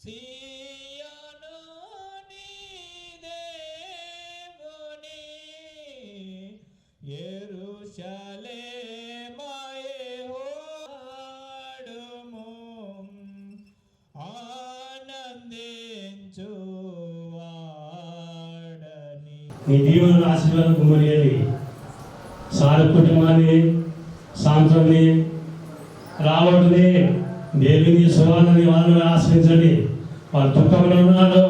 సీయోను నీ దేవుని యెరూషలేమాయే హోడుము ఆనందించు వాడని. నీ దీవెనల ఆశీర్వాదం కుమ్మరియాలి. సారు కుటుంబాన్ని, సాంత్రాన్ని, రావణుని, దేవిని, సువాలని వాళ్ళని ఆశ్రయించండి. వాళ్ళ దుఃఖంలో ఉన్నారో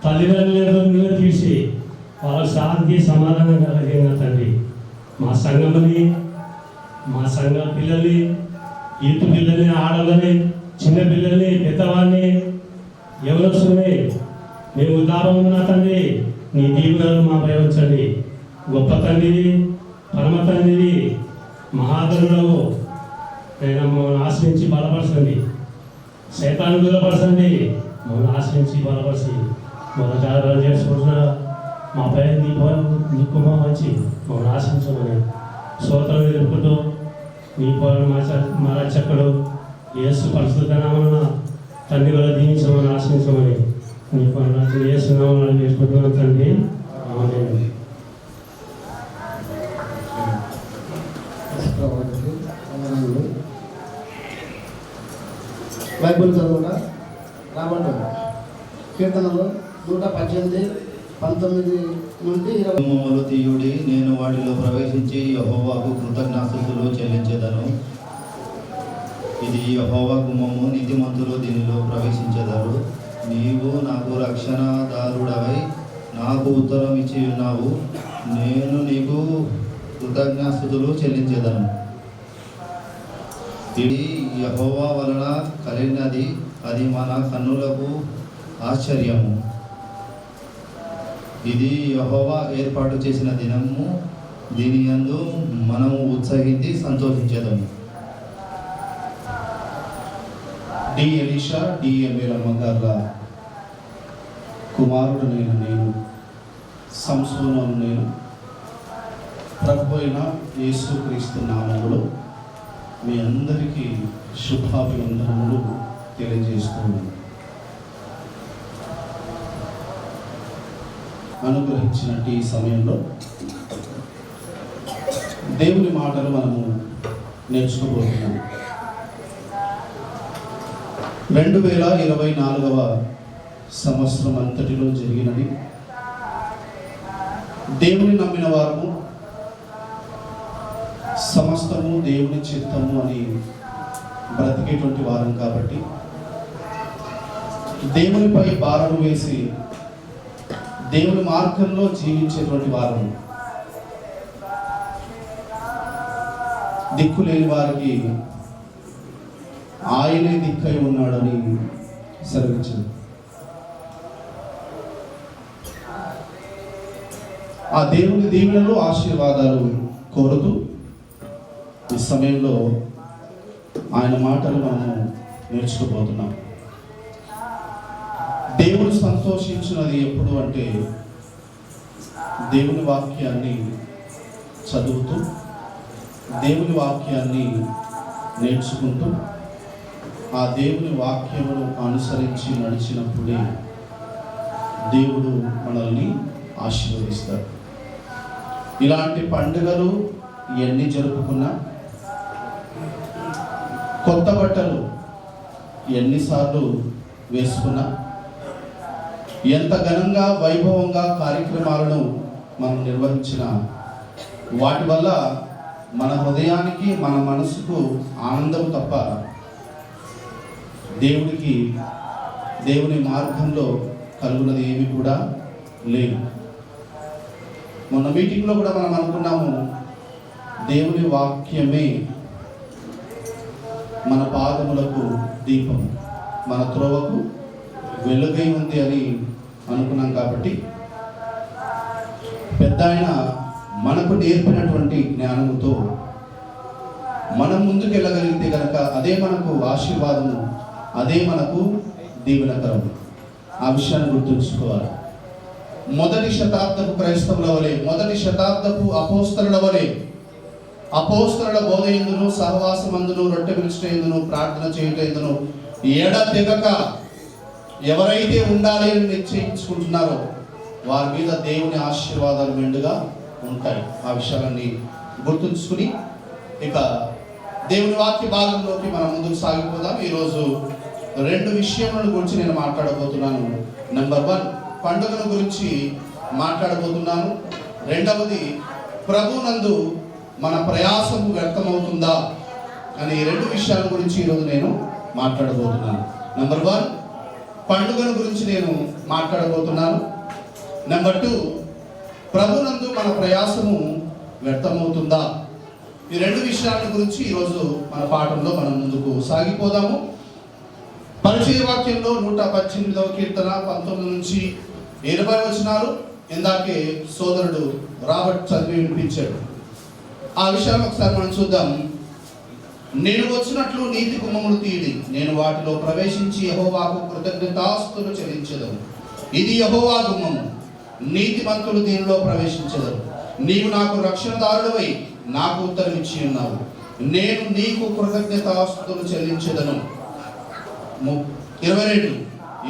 తల్లిదండ్రులను మీరు తీసి వాళ్ళ శాంతి సమాధానం కలిగిన తండ్రి. మా సంఘమని, మా సంఘ పిల్లల్ని, ఈత పిల్లల్ని, ఆడలని, చిన్న పిల్లల్ని, పెద్దవాడిని, ఎవరొస్తున్నాయి మేము ఉదారం ఉన్నా తండ్రి. నీ దీవులను మా ప్రయోగించండి. గొప్ప తండ్రివి, పరమ తండ్రివి, మహాదరుడవు. నేను మమ్మల్ని ఆశ్రయించి బలపరచండి. శైతాన్ని దూరపరచండి. మమ్మల్ని ఆశ్రయించి బలపరిచి మొదట చేసుకుంటున్న మా పైన నీకుమా వచ్చి మమ్మల్ని ఆశ్రయించమని స్తోత్రం ఎదుర్కొంటూ నీ పోరాడు మా రక్షకుడు యేసు పరిశుద్ధ నామమున తండ్రి వల్ల దీవించమని ఆశ్రయించమని నీ పోరాడు యేసు నామమున వేసుకుంటున్నాను తండ్రి. ఆమేన్. బైబిల్ చదువుగా రాబడ్డ కీర్తనలు 118, 19 నుండి 20. తీయుడి నేను వాటిలో ప్రవేశించి యెహోవాకు కృతజ్ఞాస్తుతులు చెల్లించేదను. ఇది యెహోవా గుమ్మము, నీతిమంతులు దీనిలో ప్రవేశించెదరు. నీవు నాకు రక్షణదారుడవై నాకు ఉత్తరం ఇచ్చి ఉన్నావు. నేను నీకు కృతజ్ఞాస్తుతులు చెల్లించేదను. ఇది యెహోవా వలన కలిగినది, అది మన కన్నులకు ఆశ్చర్యము. ఇది యెహోవా ఏర్పాటు చేసిన దినము, దీని యందు మనము ఉత్సహించి సంతోషించేదము. డి ఎలీషా, డి ఎమ్మెలమ్మ గార్ల కుమారుడు నేను సంసోను నేను ప్రభు అయిన యేసుక్రీస్తు నామములో మీ అందరికీ శుభాభివందనములు తెలియజేస్తున్నాను. అనుగ్రహించినట్టు ఈ సమయంలో దేవుని మాటలు మనము నేర్చుకోబోతున్నాము. 2024వ సంవత్సరం అంతటిలో జరిగినది. దేవుని నమ్మిన వారము సమస్తము దేవుని చిత్తము అని బ్రతికేటువంటి వారం కాబట్టి దేవునిపై భారం వేసి దేవుని మార్గంలో జీవించేటువంటి వారం. దిక్కు లేని వారికి ఆయనే దిక్కై ఉన్నాడని సెలవిచ్చింది. ఆ దేవుని దీవెనలు, ఆశీర్వాదాలు కోరుతూ ఈ సమయంలో ఆయన మాటలు మనము నేర్చుకోబోతున్నాం. దేవుడు సంతోషించినది ఎప్పుడు అంటే దేవుని వాక్యాన్ని చదువుతూ, దేవుని వాక్యాన్ని నేర్చుకుంటూ, ఆ దేవుని వాక్యమును అనుసరించి నడిచినప్పుడే దేవుడు మనల్ని ఆశీర్వదిస్తాడు. ఇలాంటి పండుగలు ఎన్ని జరుపుకున్నా, కొత్త బట్టలు ఎన్నిసార్లు వేసుకున్నా, ఎంత ఘనంగా వైభవంగా కార్యక్రమాలను మనం నిర్వహించిన వాటి వల్ల మన హృదయానికి, మన మనసుకు ఆనందం తప్ప దేవుడికి, దేవుని మార్గంలో కలుగున్నది ఏమి కూడా లేదు. మొన్న మీటింగ్లో కూడా మనం అనుకున్నాము, దేవుని వాక్యమే మన పాదములకు దీపము, మన త్రోవకు వెలుగై ఉంది అని అనుకున్నాం. కాబట్టి పెద్ద ఆయన మనకు నేర్పినటువంటి జ్ఞానముతో మనం ముందుకు వెళ్ళగలిగితే కనుక అదే మనకు ఆశీర్వాదము, అదే మనకు దీవెనకరం. ఆ విషయాన్ని గుర్తుంచుకోవాలి. మొదటి శతాబ్దపు క్రైస్తవుల వలె, మొదటి శతాబ్దపు అపోస్తలుల వలె, అపోస్తలుల బోధ ఎందును, సహవాసమందును, రొట్టె విరుచుట ఎందును, ప్రార్థన చేయుట ఎందును ఎడతెగక ఎవరైతే ఉండాలి అని నిశ్చయించుకుంటున్నారో వారి మీద దేవుని ఆశీర్వాదాలు మెండుగా ఉంటాయి. ఆ విషయాలన్నీ గుర్తుంచుకుని ఇక దేవుని వాక్య భాగంలోకి మనం ముందుకు సాగిపోదాం. ఈరోజు 2 విషయముల గురించి నేను మాట్లాడబోతున్నాను. నెంబర్ 1 పండుగల గురించి మాట్లాడబోతున్నాను. రెండవది ప్రభునందు మన ప్రయాసము వ్యర్థమవుతుందా అనే 2 విషయాల గురించి ఈరోజు నేను మాట్లాడబోతున్నాను. నెంబర్ 1 పండుగల గురించి నేను మాట్లాడబోతున్నాను. నెంబర్ 2 ప్రభునందు మన ప్రయాసము వ్యర్థమవుతుందా. ఈ 2 విషయాల గురించి ఈరోజు మన పాఠంలో మనం ముందుకు సాగిపోదాము. పరిచయ వాక్యంలో 118వ కీర్తన 19 నుంచి 20 వచనాలు ఇందాకే సోదరుడు రాబర్ట్ చదివి వినిపించాడు. ఆ విషయాన్ని ఒకసారి మనం చూద్దాం. నేను వచ్చినట్లు నీతి గుమ్మములు తీడి, నేను వాటిలో ప్రవేశించి యెహోవాకు కృతజ్ఞతాస్తుతులు చెల్లించెదను. ఇది యెహోవా గుమ్మము, నీతిమంతులు దీనిలో ప్రవేశించెదరు. నీవు నాకు రక్షణదారుడవై నాకు ఉత్తరం ఇచ్చి ఉన్నావు, నేను నీకు కృతజ్ఞతాస్తుతులు చెల్లించెదను. 22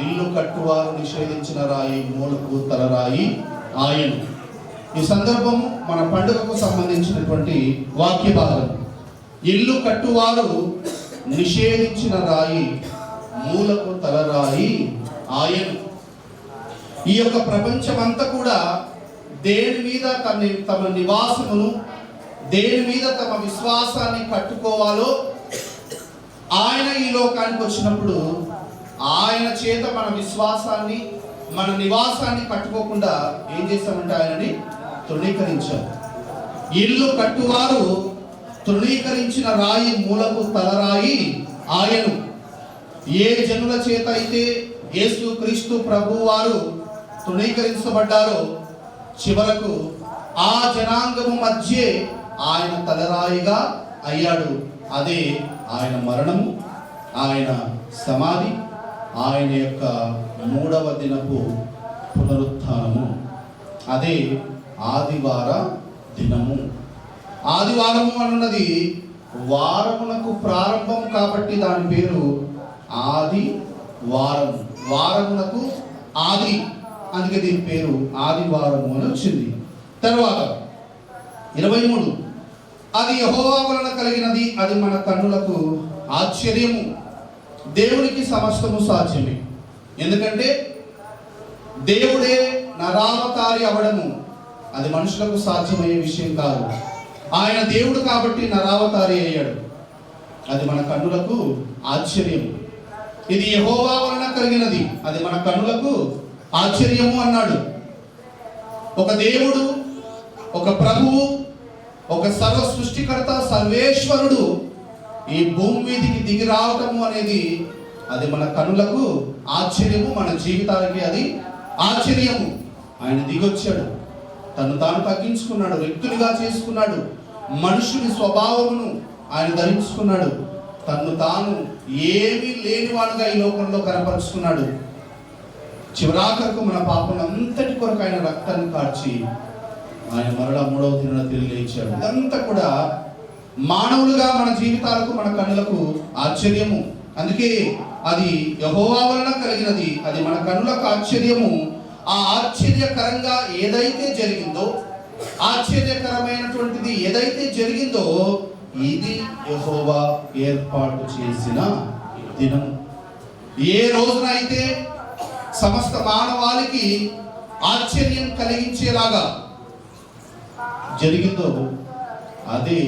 ఇల్లు కట్టువారు నిషేధించిన రాయి మూలకు తలరాయి ఆయను. ఈ సందర్భము మన పండుగకు సంబంధించినటువంటి వాక్య భాగం. ఇల్లు కట్టువారు నిషేధించిన రాయి మూలకు తలరాయి ఆయను. ఈ యొక్క ప్రపంచమంతా కూడా దేని మీద తమ నివాసమును, దేని మీద తమ విశ్వాసాన్ని కట్టుకోవాలో ఆయన ఈ లోకానికి వచ్చినప్పుడు ఆయన చేత మన విశ్వాసాన్ని, మన నివాసాన్ని కట్టుకోకుండా ఏం చేశామంటే ఆయనని తృణీకరించారు. ఇల్లు కట్టువారు తృణీకరించిన రాయి మూలకు తలరాయి ఆయను. ఏ జనుల చేత అయితే యేసు క్రీస్తు ప్రభు వారు తృణీకరించబడ్డారో చివరకు ఆ జనాంగము మధ్య ఆయన తలరాయిగా అయ్యాడు. అదే ఆయన మరణము, ఆయన సమాధి, ఆయన యొక్క 3వ దినపు పునరుత్థానము. అదే ఆదివార దినము. ఆదివారము అన్నది వారమునకు ప్రారంభం కాబట్టి దాని పేరు ఆది వారము. వారమునకు ఆది, అందుకే దీని పేరు ఆదివారము అని వచ్చింది. తర్వాత 23 అది యెహోవా వలన కలిగినది, అది మన కన్నులకు ఆశ్చర్యము. దేవునికి సమస్తము సాధ్యమే. ఎందుకంటే దేవుడే నరావతారి అవడము అది మనుషులకు సాధ్యమయ్యే విషయం కాదు. ఆయన దేవుడు కాబట్టి నరావతారి అయ్యాడు. అది మన కన్నులకు ఆశ్చర్యము. ఇది యెహోవా వలన కలిగినది, అది మన కన్నులకు ఆశ్చర్యము అన్నాడు. ఒక దేవుడు, ఒక ప్రభువు, ఒక సర్వ సృష్టికర్త, సర్వేశ్వరుడు ఈ భూమి మీదికి దిగి రావటము అనేది అది మన కనులకు ఆశ్చర్యము, మన జీవితాలకి అది ఆశ్చర్యము. ఆయన దిగొచ్చాడు, తను తాను తగ్గించుకున్నాడు, వ్యక్తునిగా చేసుకున్నాడు, మనుషుని స్వభావమును ఆయన ధరించుకున్నాడు, తను తాను ఏమీ లేనివాడుగా ఈ లోకంలో కనపరుచుకున్నాడు. చివరాఖరకు మన పాపం అంతటి కొరకు ఆయన రక్తాన్ని కార్చి ఆయన మరలా 3వ దినాన తిరిగి లేచాడు. ఇదంతా కూడా మానవులుగా మన జీవితాలకు, మన కన్నులకు ఆశ్చర్యము. అందుకే అది యెహోవా వలన కలిగినది, అది మన కన్నులకు ఆశ్చర్యము. ఆ ఆశ్చర్యకరంగా ఏదైతే జరిగిందో, ఆశ్చర్యకరమైనటువంటిది ఏదైతే జరిగిందో ఇది యెహోవా ఏర్పాటు చేసిన దినం. ఏ రోజున అయితే సమస్త మానవాళికి ఆశ్చర్యం కలిగించేలాగా జరిగిందో అదే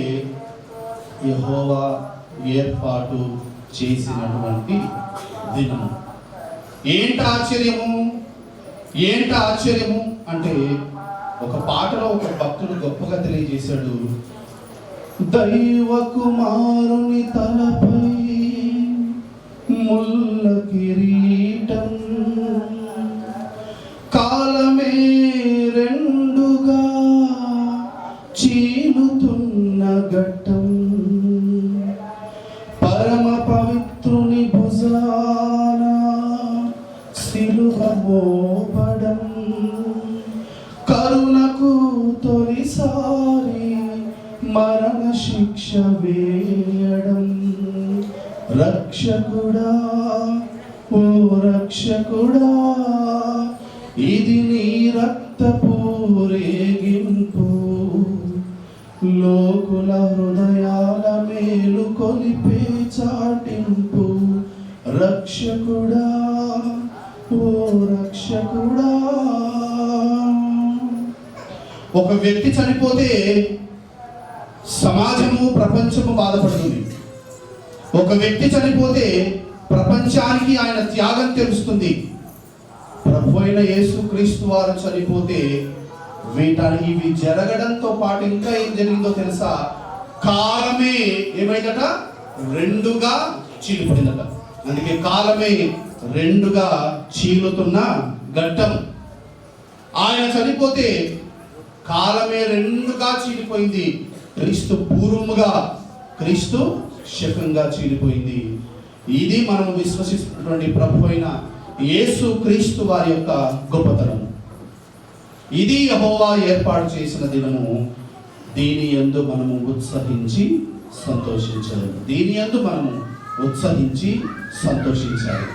యెహోవా ఏర్పాటు చేసినటువంటి దినము. ఏంటి ఆశ్చర్యము? ఏంటి ఆశ్చర్యము అంటే ఒక పాటలో ఒక భక్తుడు గొప్పగా తెలియజేశాడు. దైవ కుమారుని తలపై ముల్ల కిరీటం, కాలమే రెండుగా చీలుతున్న ఘట్టం, పరమ పవిత్రుని భుజాన సిలువ మోపడం, కరుణకు తొలిసారి మరణ శిక్ష వేయడం, రక్షకుడా ఓ రక్షకుడా, ఇది నీ రక్తపూరేగింపు, లోకుల హృదయాల మేలు కొలిపే చాటింపు. రక్షకుడా, ఓ రక్షకుడా. ఒక వ్యక్తి చనిపోతే సమాజము, ప్రపంచము బాధపడుతుంది. ఒక వ్యక్తి చనిపోతే ప్రపంచానికి ఆయన త్యాగం తెలుస్తుంది. ప్రభు అయిన యేసుక్రీస్తు వారు చనిపోతే ఇవి జరగడంతో పాటు ఇంకా ఏం జరిగిందో తెలుసా? కాలమే ఏమైందట? రెండుగా చీలిపోయిందట. అందుకే కాలమే రెండుగా చీలుతున్న ఘట్టం. ఆయన చనిపోతే కాలమే రెండుగా చీలిపోయింది. క్రీస్తు పూర్వముగా, క్రీస్తు శకంగా చీలిపోయింది. ఇది మనం విశ్వసిస్తున్నటువంటి ప్రభు అయిన యేసు క్రీస్తు వారి యొక్క గొప్పతనం. ఇది యెహోవా ఏర్పాటు చేసిన దినము, దీని యందు మనము ఉత్సహించి సంతోషించాలి. దీని యందు మనము ఉత్సహించి సంతోషించాలి.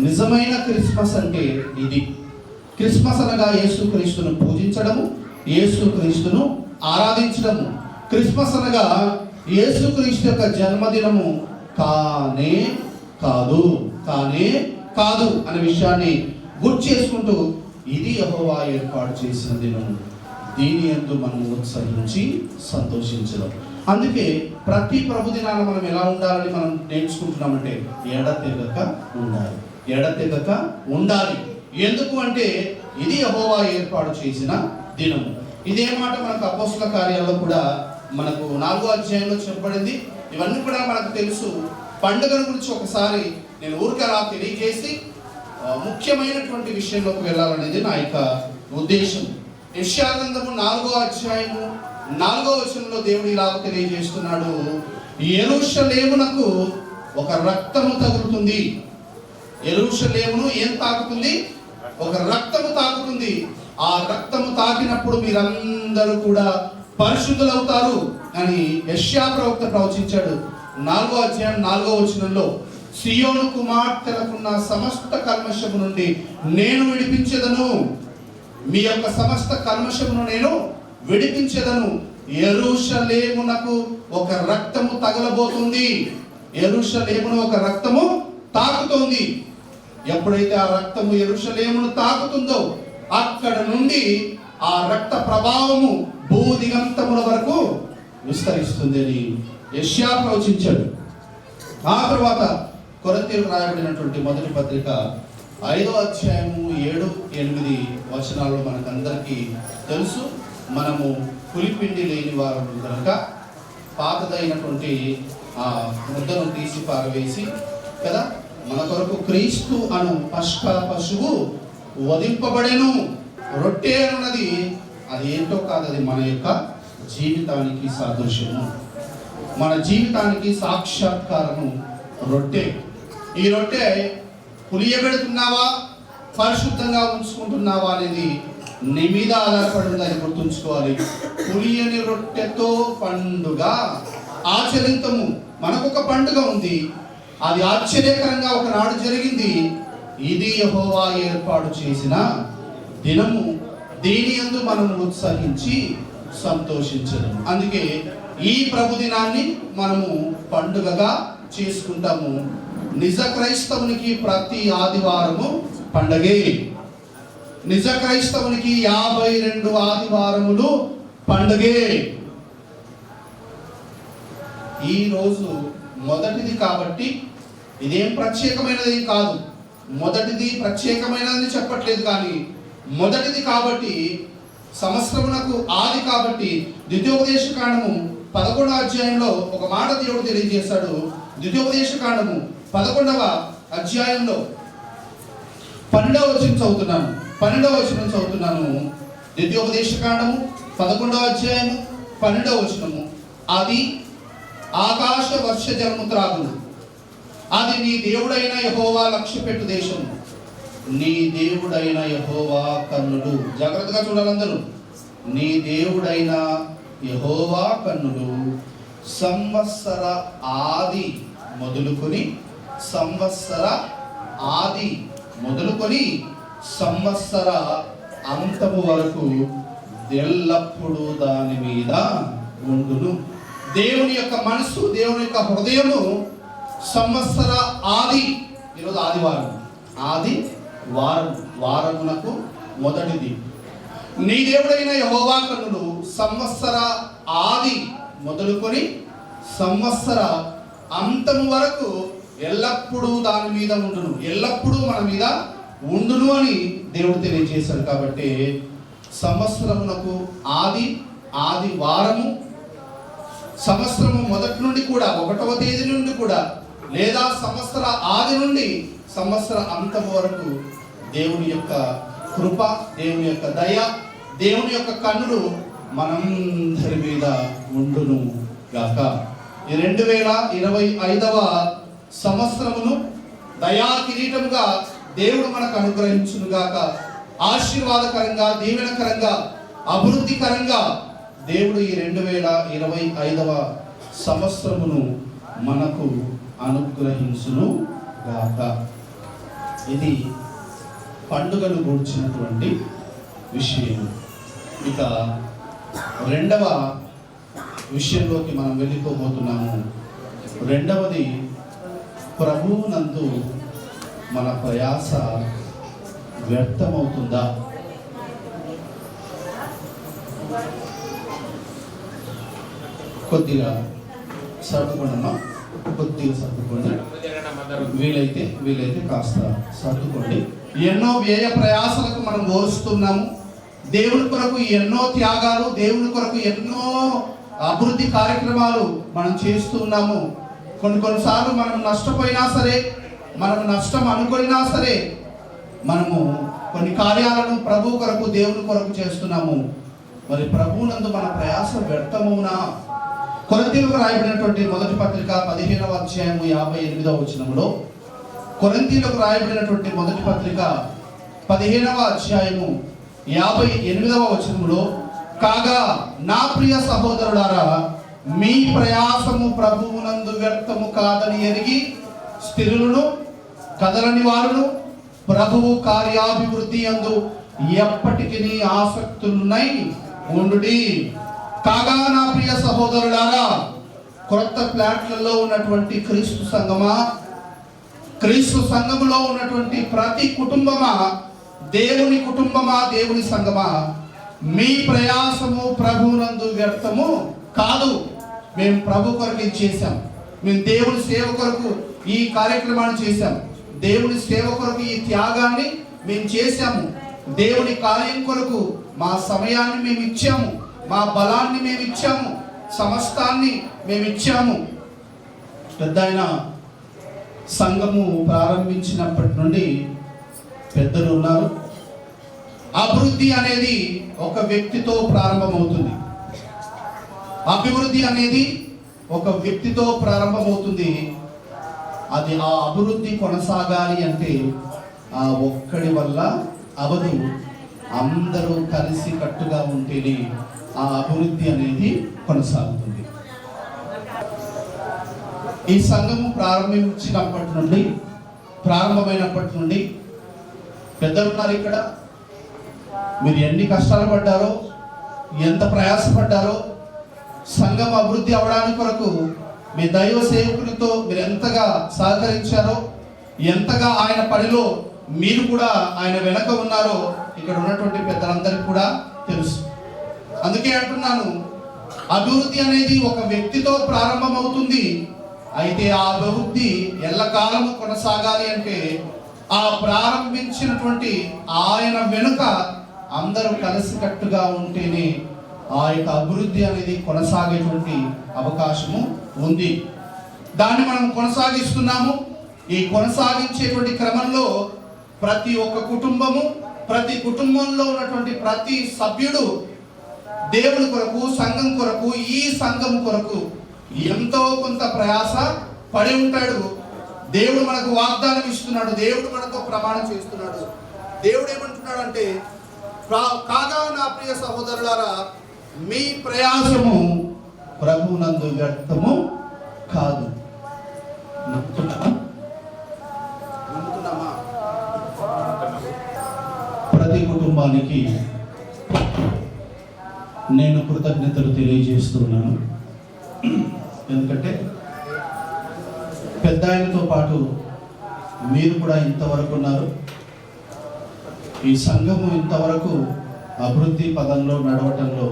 నిజమైన క్రిస్మస్ అంటే ఇది. క్రిస్మస్ అనగా యేసుక్రీస్తును పూజించడము, యేసుక్రీస్తును ఆరాధించడము. క్రిస్మస్ అనగా యేసుక్రీస్తు యొక్క జన్మదినము కానే కాదు అనే విషయాన్ని గుర్తు చేసుకుంటూ ఇది యెహోవా ఏర్పాటు చేసిన దినము, దీని యందు మనం ఉత్సహించి సంతోషించడం. అందుకే ప్రతి ప్రభు దినాన మనం ఎలా ఉండాలని మనం నేర్చుకుంటున్నామంటే ఎడతెగక ఉండాలి. ఎందుకు అంటే ఇది యెహోవా ఏర్పాటు చేసిన దినము. ఇదే మాట మనకు అపోస్తల కార్యాల్లో కూడా మనకు 4వ అధ్యాయంలో చెప్పబడింది. ఇవన్నీ కూడా మనకు తెలుసు. పండుగల గురించి ఒకసారి నేను ఊరికలా తెలియజేసి ముఖ్యమైనటువంటి విషయంలోకి వెళ్ళాలనేది నా యొక్క ఉద్దేశం. యెషయా గ్రంథము 4వ అధ్యాయము 4వ వచనంలో దేవుడు ఇలా తెలియజేస్తున్నాడు, యెరూషలేమునకు ఒక రక్తము తగులుతుంది. యెరూషలేమును ఏం తాకుతుంది? ఒక రక్తము తాకుతుంది. ఆ రక్తము తాకినప్పుడు మీరందరూ కూడా పరిశుద్ధులవుతారు అని యెషయా ప్రవక్త ప్రవచించాడు. 4వ అధ్యాయం 4వ వచనంలో, సియోను కుమార్తెలకున్న సమస్త కల్మషము నుండి నేను విడిపించెదను, మీ యొక్క సమస్త కల్మషమును నేను విడిపించెదను. యెరూషలేమునకు ఒక రక్తము తగలబోతుంది. యెరూషలేమును ఒక రక్తము తాకుతోంది. ఎప్పుడైతే ఆ రక్తము యెరూషలేమును తాకుతుందో అక్కడ నుండి ఆ రక్త ప్రభావము భూదిగంతముల వరకు విస్తరిస్తుంది అని యెషయా ప్రవచించాడు. ఆ తర్వాత కొరింథీయులకు రాయబడినటువంటి మొదటి పత్రిక 5వ అధ్యాయము 7-8 వచనాల్లో మనకందరికీ తెలుసు. మనము పులిపిండి లేని వారు కనుక పాతదైనటువంటి ఆ ముద్దను తీసి పారవేసి కదా, మన కొరకు క్రీస్తు అను పస్కా పశువు వధింపబడెను. రొట్టె అన్నది అది ఏంటో కాదు, అది మన యొక్క జీవితానికి సాదృశ్యము, మన జీవితానికి సాక్షాత్కారము రొట్టె. ఈ రొట్టె పులియబెడుతున్నావా, పరిశుద్ధంగా ఉంచుకుంటున్నావా అనేది నీ మీద ఆధారపడి ఉందని గుర్తుంచుకోవాలి. పులియని రొట్టెతో పండుగ ఆచరించము. మనకొక పండుగ ఉంది, అది ఆశ్చర్యకరంగా ఒకనాడు జరిగింది. ఇది యెహోవా ఏర్పాటు చేసిన దినము, దీని యందు మనం ఉత్సహించి సంతోషించడం. అందుకే ఈ ప్రభు దినాన్ని మనము పండుగగా చేసుకుంటాము. నిజ క్రైస్తవునికి ప్రతి ఆదివారము పండగే. నిజ క్రైస్తవునికి 52 ఆదివారములు పండగే. ఈ రోజు మొదటిది కాబట్టి ఇదేం ప్రత్యేకమైనది కాదు. మొదటిది ప్రత్యేకమైనది చెప్పట్లేదు, కానీ మొదటిది కాబట్టి సంవత్సరమునకు ఆది కాబట్టి ద్వితీయోపదేశ కాండము 11వ అధ్యాయంలో ఒక మాట దేవుడు తెలియజేశాడు. ద్వితీయోపదేశ కాండము 11వ అధ్యాయంలో 12వ వచనం చదువుతున్నాను. ద్వితీయోపదేశ కాండము 11వ అధ్యాయము 12వ వచనము, అది ఆకాశ వర్ష జలము త్రాగును, అది నీ దేవుడైన యెహోవా లక్ష్యపెట్టు దేశము, నీ దేవుడైన యెహోవా కన్నులు. జాగ్రత్తగా చూడాలందరూ. నీ దేవుడైన యెహోవా కన్నులు సంవత్సర ఆది మొదలుకొని సంవత్సర ఆది మొదలుకొని సంవత్సర అంతము వరకు ఎల్లప్పుడూ దాని మీద ఉండును. దేవుని యొక్క మనసు, దేవుని యొక్క హృదయము సంవత్సర ఆది, ఈరోజు ఆదివారం, ఆది వారమునకు మొదటిది. నీ దేవుడైన యెహోవా కన్నులు సంవత్సర ఆది మొదలుకొని సంవత్సర అంతము వరకు ఎల్లప్పుడూ దాని మీద ఉండును, ఎల్లప్పుడూ మన మీద ఉండును అని దేవుడు తెలియజేశాడు. కాబట్టి సంవత్సరమునకు ఆది వారము, సంవత్సరము మొదటి నుండి కూడా 1వ తేదీ నుండి కూడా, లేదా సంవత్సర ఆది నుండి సంవత్సర అంతం వరకు దేవుని యొక్క కృప, దేవుని యొక్క దయ, దేవుని యొక్క కన్నులు మనందరి మీద ఉండును గాక. ఈ 2025వ సంవత్సరమును దయా కిరీటముగా దేవుడు మనకు అనుగ్రహించును గాక. ఆశీర్వాదకరంగా, దీవెనకరంగా, అభివృద్ధికరంగా దేవుడు ఈ 2025వ సంవత్సరమును మనకు అనుగ్రహించును గాక. ఇది పండుగను గూర్చినటువంటి విషయం. ఇక రెండవ విషయంలోకి మనం వెళ్ళిపోబోతున్నాము. రెండవది, ప్రభువునందు మన ప్రయాస వ్యర్థమవుతుందా? కొద్దిగా సర్దుకోండమ్మా, కొద్దిగా సర్దుకోండి, వీలైతే కాస్త సర్దుకోండి. ఎన్నో వ్యయ ప్రయాసాలకు మనం ఓరుస్తున్నాము. దేవుని కొరకు ఎన్నో త్యాగాలు, దేవుని కొరకు ఎన్నో అభివృద్ధి కార్యక్రమాలు మనం చేస్తున్నాము. కొన్నిసార్లు మనం నష్టపోయినా సరే, మనం నష్టం అనుకున్నా సరే, మనము కొన్ని కార్యాలను ప్రభు కొరకు, దేవుని కొరకు చేస్తున్నాము. మరి ప్రభువునందు మన ప్రయాస వ్యర్థమవునా? కొరింథీయులకు రాయబడినటువంటి మొదటి పత్రిక 15వ అధ్యాయము 58వ వచనంలో, కొరింథీయులకు రాయబడినటువంటి మొదటి పత్రిక 15వ అధ్యాయము 58వ వచనంలో, కాగా నా ప్రియ సహోదరులారా, మీ ప్రయాసము ప్రభువునందు వ్యర్థము కాదని ఎరిగి స్థిరులను, కదలని వారును, ప్రభువు కార్యాభివృద్ధి యందు ఎప్పటికీ ఆసక్తులున్నై ఉండుడి. కాగా నా ప్రియ సహోదరులారా, క్రొత్త ఫ్లాట్లలో ఉన్నటువంటి క్రీస్తు సంఘమా, క్రీస్తు సంఘములో ఉన్నటువంటి ప్రతి కుటుంబమా, దేవుని కుటుంబమా, దేవుని సంఘమా, మీ ప్రయాసము ప్రభువునందు వ్యర్థము కాదు. మేము ప్రభు కొరకు చేశాం, మేము దేవుని సేవ కొరకు ఈ కార్యక్రమాన్ని చేశాం, దేవుని సేవ కొరకు ఈ త్యాగాన్ని మేము చేశాము, దేవుని కార్యం కొరకు మా సమయాన్ని మేము ఇచ్చాము, మా బలాన్ని మేము ఇచ్చాము, సమస్తాన్ని మేము ఇచ్చాము. పెద్ద ఆయన సంఘము ప్రారంభించినప్పటి నుండి పెద్దలు ఉన్నారు. అభివృద్ధి అనేది ఒక వ్యక్తితో ప్రారంభమవుతుంది. అభివృద్ధి అనేది ఒక వ్యక్తితో ప్రారంభమవుతుంది. అది ఆ అభివృద్ధి కొనసాగాలి అంటే ఆ ఒక్కడి వల్ల అవదు. అందరూ కలిసి కట్టుగా ఉంటేనే ఆ అభివృద్ధి అనేది కొనసాగుతుంది. ఈ సంఘము ప్రారంభమైనప్పటి నుండి పెద్దలు ఉన్నారు ఇక్కడ. మీరు ఎన్ని కష్టాలు పడ్డారో, ఎంత ప్రయాసపడ్డారో, సంఘం అభివృద్ధి అవడానికి కొరకు మీ దైవ సేవకులతో మీరు ఎంతగా సహకరించారో, ఎంతగా ఆయన పనిలో మీరు కూడా ఆయన వెనక ఉన్నారో ఇక్కడ ఉన్నటువంటి పెద్దలందరికీ కూడా తెలుసు. అందుకే అంటున్నాను, అభివృద్ధి అనేది ఒక వ్యక్తితో ప్రారంభమవుతుంది. అయితే ఆ అభివృద్ధి ఎల్లకాలము కొనసాగాలి అంటే ఆ ప్రారంభించినటువంటి ఆయన వెనుక అందరూ కలిసికట్టుగా ఉంటేనే ఆ యొక్క అభివృద్ధి అనేది కొనసాగేటువంటి అవకాశము ఉంది. దాన్ని మనం కొనసాగిస్తున్నాము. ఈ కొనసాగించేటువంటి క్రమంలో ప్రతి ఒక్క కుటుంబము, ప్రతి కుటుంబంలో ఉన్నటువంటి ప్రతి సభ్యుడు దేవుని కొరకు, సంఘం కొరకు, ఈ సంఘం కొరకు ఎంతో కొంత ప్రయాస పడి ఉంటాడు. దేవుడు మనకు వాగ్దానం ఇస్తున్నాడు, దేవుడు మనతో ప్రమాణం చేస్తున్నాడు. దేవుడు ఏమంటున్నాడు అంటే, కాగా నా ప్రియ సహోదరులారా, మీ ప్రయాసము ప్రభువునందు వ్యర్థము కాదు. నమ్ముతున్నామా? ప్రతి కుటుంబానికి నేను కృతజ్ఞతలు తెలియజేస్తున్నాను. ఎందుకంటే పెద్ద ఆయనతో పాటు మీరు కూడా ఇంతవరకు ఉన్నారు. ఈ సంఘము ఇంతవరకు అభివృద్ధి పదంలో నడవటంలో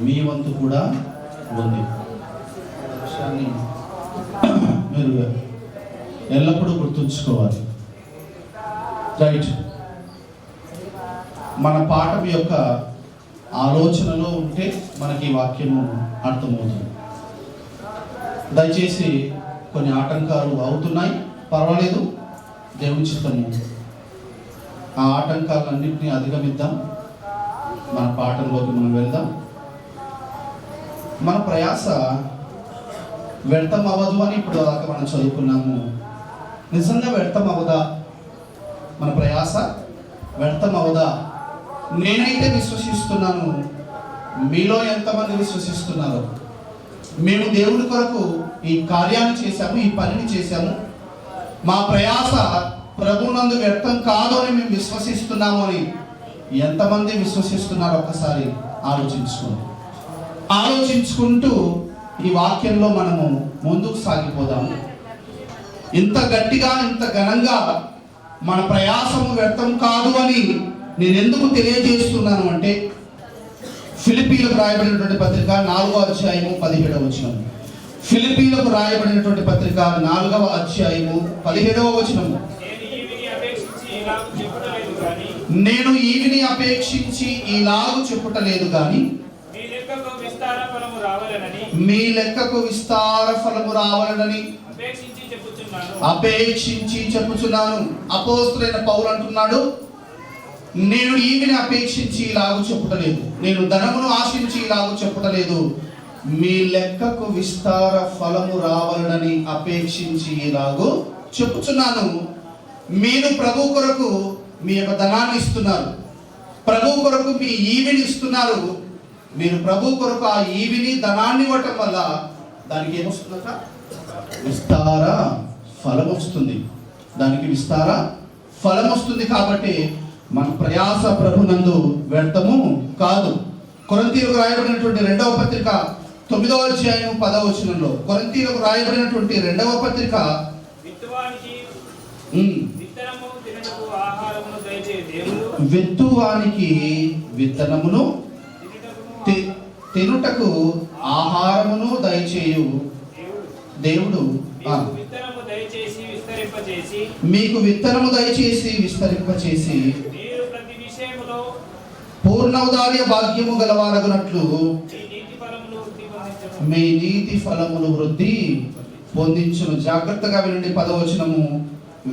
మీ వంతు కూడా ఉంది. విషయాన్ని మీరు ఎల్లప్పుడూ గుర్తుంచుకోవాలి. రైట్. మన పాఠం యొక్క ఆలోచనలో ఉంటే మనకి ఈ వాక్యము అర్థమవుతుంది. దయచేసి కొన్ని ఆటంకాలు అవుతున్నాయి, పర్వాలేదు, దేవుని చిత్తము. ఆ ఆటంకాలన్నింటినీ అధిగమిద్దాం. మన పాఠంలోకి మనం వెళ్దాం. మన ప్రయాస వ్యర్థం అవ్వదు అని ఇప్పుడు దాకా మనం చదువుకున్నాము. నిజంగా వ్యర్థం అవదా? మన ప్రయాస వ్యర్థం అవదా? నేనైతే విశ్వసిస్తున్నాను. మీలో ఎంతమంది విశ్వసిస్తున్నారు? మేము దేవుని కొరకు ఈ కార్యాన్ని చేశాము, ఈ పనిని చేశాము, మా ప్రయాస ప్రభునందు వ్యర్థం కాదు అని మేము విశ్వసిస్తున్నాము అని ఎంతమంది విశ్వసిస్తున్నారు? ఒక్కసారి ఆలోచించుకుంటూ ఈ వాక్యంలో మనము ముందుకు సాగిపోదాము. ఇంత గట్టిగా, ఇంత ఘనంగా మన ప్రయాసము వ్యర్థం కాదు అని నేను ఎందుకు తెలియజేస్తున్నాను అంటే, ఫిలిప్పీలకు రాయబడినటువంటి పత్రిక 4వ అధ్యాయము 17వ వచనం. ఫిలిప్పీలకు రాయబడినటువంటి పత్రిక 4వ అధ్యాయము 17వ వచనము. నేను ఈవిని అపేక్షించి ఈలాగు చెప్పుటలేదు గాని మీ లెక్కకు విస్తార ఫలము రావాలని అపేక్షించి చెప్పుచున్నాను. అపోస్తలుడైన పౌలు అంటున్నాడు, నేను ఈవిని అపేక్షించి ఇలాగూ చెప్పుటలేదు, నేను ధనమును ఆశించి ఇలాగూ చెప్పుటలేదు, మీ లెక్కకు విస్తార ఫలము రావాలని అపేక్షించి ఇలాగూ చెప్పుచున్నాను. మీరు ప్రభు కొరకు మీ యొక్క ధనాన్ని ఇస్తున్నారు, ప్రభు కొరకు మీ ఈవిని ఇస్తున్నారు. మీరు ప్రభు కొరకు ఆ ఈవిని ధనాన్ని ఇవ్వటం వల్ల దానికి ఏమొస్తుందట? విస్తార ఫలం వస్తుంది. దానికి విస్తార ఫలం వస్తుంది. కాబట్టి మన ప్రయాస ప్రభునందు వ్యర్థము కాదు. కొరింథీయులకు రాయబడినటువంటి 2వ పత్రిక 9వ అధ్యాయం 10వ వచనంలో, కొరింథీయులకు రాయబడినటువంటి 2వ పత్రిక, విత్తువానికి విత్తనమును తినుటకు ఆహారమును దయచేయు దేవుడు మీకు విత్తనము దయచేసి విస్తరింపచేసి పూర్ణౌదార్య భాగ్యము గలవారగునట్లు మీ నీతి ఫలములు వృద్ధి పొందించును. జాగ్రత్తగా వినండి 10వ వచనము.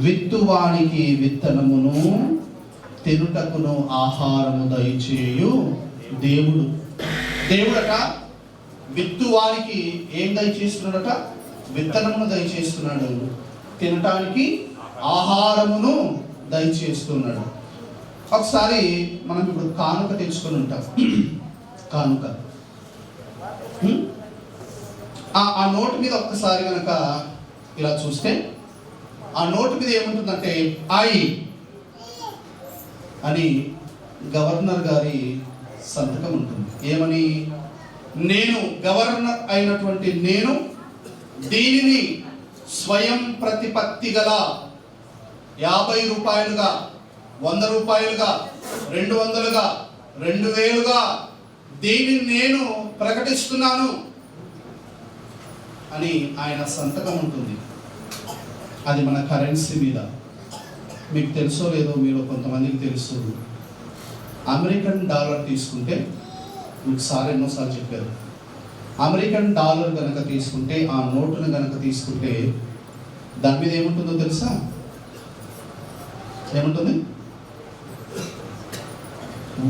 విత్తువానికి విత్తనమును తినుటకును ఆహారము దయచేయు దేవుడు. దేవుడట విత్తువానికి ఏం దయచేస్తున్నాడట? విత్తనమును దయచేస్తున్నాడు, తినటానికి ఆహారమును దయచేస్తున్నాడు. ఒకసారి మనం ఇప్పుడు కానుక తెచ్చుకొని ఉంటాం. కానుక ఆ నోటు మీద ఒక్కసారి కనుక ఇలా చూస్తే ఆ నోటు మీద ఏముంటుందంటే ఐ అని గవర్నర్ గారి సంతకం ఉంటుంది. ఏమని? నేను గవర్నర్ అయినటువంటి నేను దీనిని స్వయం ప్రతిపత్తి గల 50 రూపాయలుగా, 100 రూపాయలుగా, 200గా, 2000గా దీనిని నేను ప్రకటిస్తున్నాను అని ఆయన సంతకం ఉంటుంది. అది మన కరెన్సీ మీద. మీకు తెలుసో లేదో, మీరు కొంతమందికి తెలుసు, అమెరికన్ డాలర్ తీసుకుంటే, మీకు సార్ ఎన్నోసార్లు చెప్పారు, అమెరికన్ డాలర్ కనుక తీసుకుంటే, ఆ నోటును కనుక తీసుకుంటే దాని మీద ఏముంటుందో తెలుసా? ఏముంటుంది?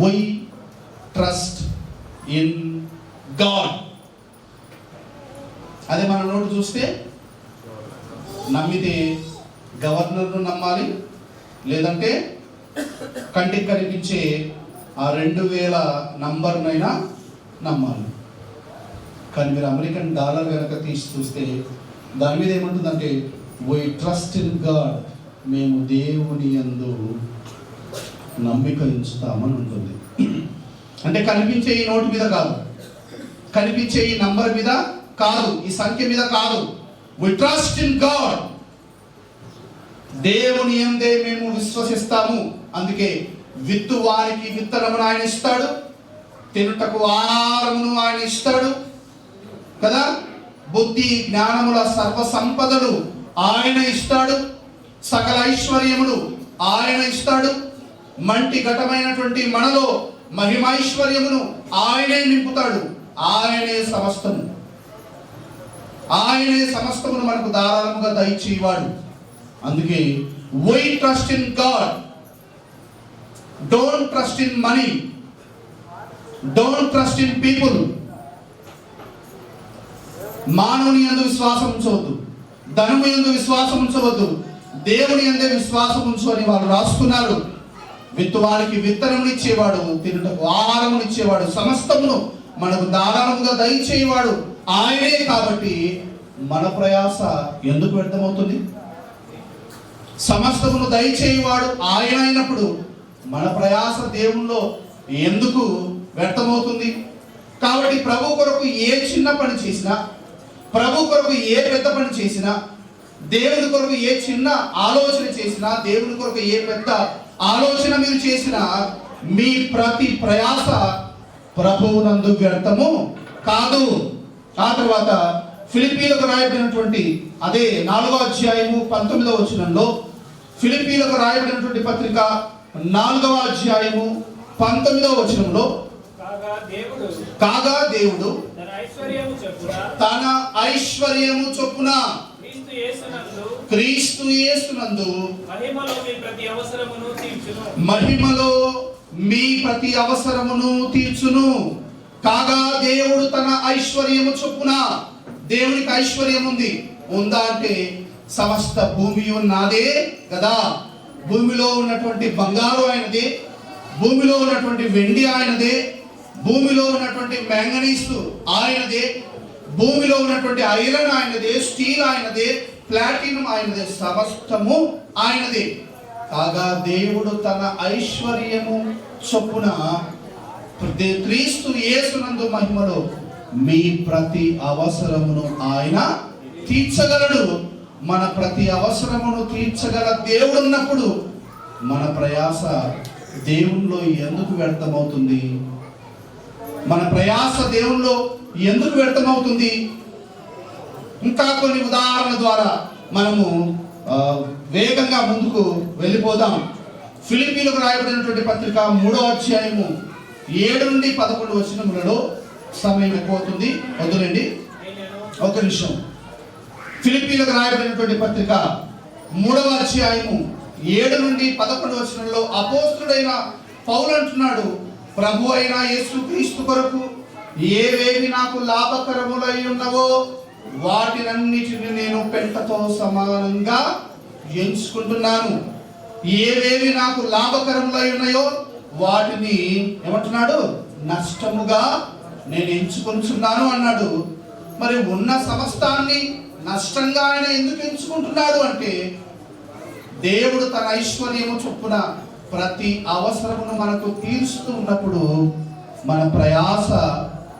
We trust in God. అదే మన నోటు చూస్తే నమ్మితే గవర్నర్ను నమ్మాలి, లేదంటే కంటికి కనిపించే ఆ 2000 నంబర్నైనా నమ్మాలి. కానీ మీరు అమెరికన్ డాలర్ కనుక తీసి చూస్తే దాని మీద ఏముంటుందంటే వై ట్రస్ట్ ఇన్ గాడ్, మేము దేవుని యందు నమ్మిక ఉంచుతామని ఉంటుంది. అంటే కనిపించే ఈ నోటు మీద కాదు, కనిపించే ఈ నంబర్ మీద కాదు, ఈ సంఖ్య మీద కాదు. We trust in God. దేవుని యందే మేము విశ్వసిస్తాము. అందుకే విత్తు వారికి విత్తనమును ఆయన ఇస్తాడు, తినుటకు ఆహారమును ఆయన ఇస్తాడు కదా. బుద్ధి జ్ఞానముల సర్వ సంపదలు ఆయన ఇస్తాడు, సకల ఐశ్వర్యములు ఆయన ఇస్తాడు. మంటి ఘటమైనటువంటి మనలో మహిమైశ్వర్యమును ఆయనే నింపుతాడు. ఆయనే సమస్తము, ఆయనే సమస్తమును మనకు ధారాళముగా దయచేవాడు. అందుకే we trust in God. Don't trust in money. Don't trust in people. మానవుని యందు విశ్వాసం ఉంచవద్దు, ధనము యందు విశ్వాసం ఉంచవద్దు, దేవుని యందే విశ్వాసం ఉంచు అని వాళ్ళు రాస్తున్నారు. విత్తువానికి విత్తనమును ఇచ్చేవాడు, తినుటకు ఆహారమును ఇచ్చేవాడు, సమస్తమును మనకు ధారాళముగా దయచేయవాడు ఆయనే. కాబట్టి మన ప్రయాస ఎందుకు వ్యర్థమవుతుంది? సమస్తమును దయచేయవాడు ఆయన అయినప్పుడు మన ప్రయాస దేవునిలో ఎందుకు వ్యర్థమవుతుంది? కాబట్టి ప్రభు కొరకు ఏ చిన్న పని చేసినా, ప్రభు కొరకు ఏ పెద్ద పని చేసినా, దేవుని కొరకు ఏ చిన్న ఆలోచన చేసినా, దేవుని కొరకు ఏ పెద్ద ఆలోచన మీరు చేసినా, మీ ప్రతి ప్రయాస ప్రభువునందు వ్యర్థము కాదు. ఆ తర్వాత ఫిలిప్పీలకు రాయబడినటువంటి అదే 4వ అధ్యాయము 19వ వచనంలో, ఫిలిప్పీలకు రాయబడినటువంటి పత్రిక 4వ అధ్యాయము 19వ వచనంలో, కాగా దేవుడు తన ఐశ్వర్యము చొప్పున క్రీస్తు యేసునందు మహిమలో మీ ప్రతి అవసరమును తీర్చును. కాగా దేవుడు తన ఐశ్వర్యము చొప్పున. దేవునికి ఐశ్వర్యం ఉందా అంటే సమస్త భూమి నాదే కదా. భూమిలో ఉన్నటువంటి బంగారు ఆయనదే, భూమిలో ఉన్నటువంటి వెండి ఆయనదే, భూమిలో ఉన్నటువంటి మ్యాంగనీస్ ఆయనదే, భూమిలో ఉన్నటువంటి ఐరన్ ఆయనదే, స్టీల్ ఆయనదే, ప్లాటినం ఆయనదే, సమస్తము ఆయనదే. కాగా దేవుడు తన ఐశ్వర్యము చొప్పున క్రీస్తు యేసునందు మహిమలో మీ ప్రతి అవసరమును ఆయన తీర్చగలడు. మన ప్రతి అవసరమును తీర్చగల దేవుడు ఉన్నప్పుడు మన ప్రయాస దేవునిలో ఎందుకు వ్యర్థమవుతుంది? మన ప్రయాస దేవునిలో ఎందుకు వ్యర్థమవుతుంది? ఇంకా కొన్ని ఉదాహరణల ద్వారా మనము వేగంగా ముందుకు వెళ్ళిపోదాం. ఫిలిప్పీలకు రాయబడినటువంటి పత్రిక 3వ అధ్యాయము 7 నుండి 11 వచనములలో సమయం ఎక్కువవుతుంది, వద్దులేండి ఒక నిమిషం. ఫిలిప్పీలకు రాయబడినటువంటి పత్రిక 3వ అధ్యాయము 7 నుండి 11 వచనంలో అపోస్తుడైన పౌలు అంటున్నాడు, ప్రభు అయిన యేసుక్రీస్తు కొరకు ఏవేవి నాకు లాభకరములై ఉన్నవో వాటినన్నిటిని నేను పెంటతో సమానంగా ఎంచుకుంటున్నాను. ఏవేవి నాకు లాభకరములై ఉన్నాయో వాటిని ఏమంటున్నాడు? నష్టముగా నేను ఎంచుకుంటున్నాను అన్నాడు. మరి ఉన్న సమస్తాన్ని నష్టంగా ఆయన ఎందుకు ఎంచుకుంటున్నాడు అంటే, దేవుడు తన ఐశ్వర్యము చొప్పున ప్రతి అవసరమును మనకు తీరుస్తూ ఉన్నప్పుడు మన ప్రయాస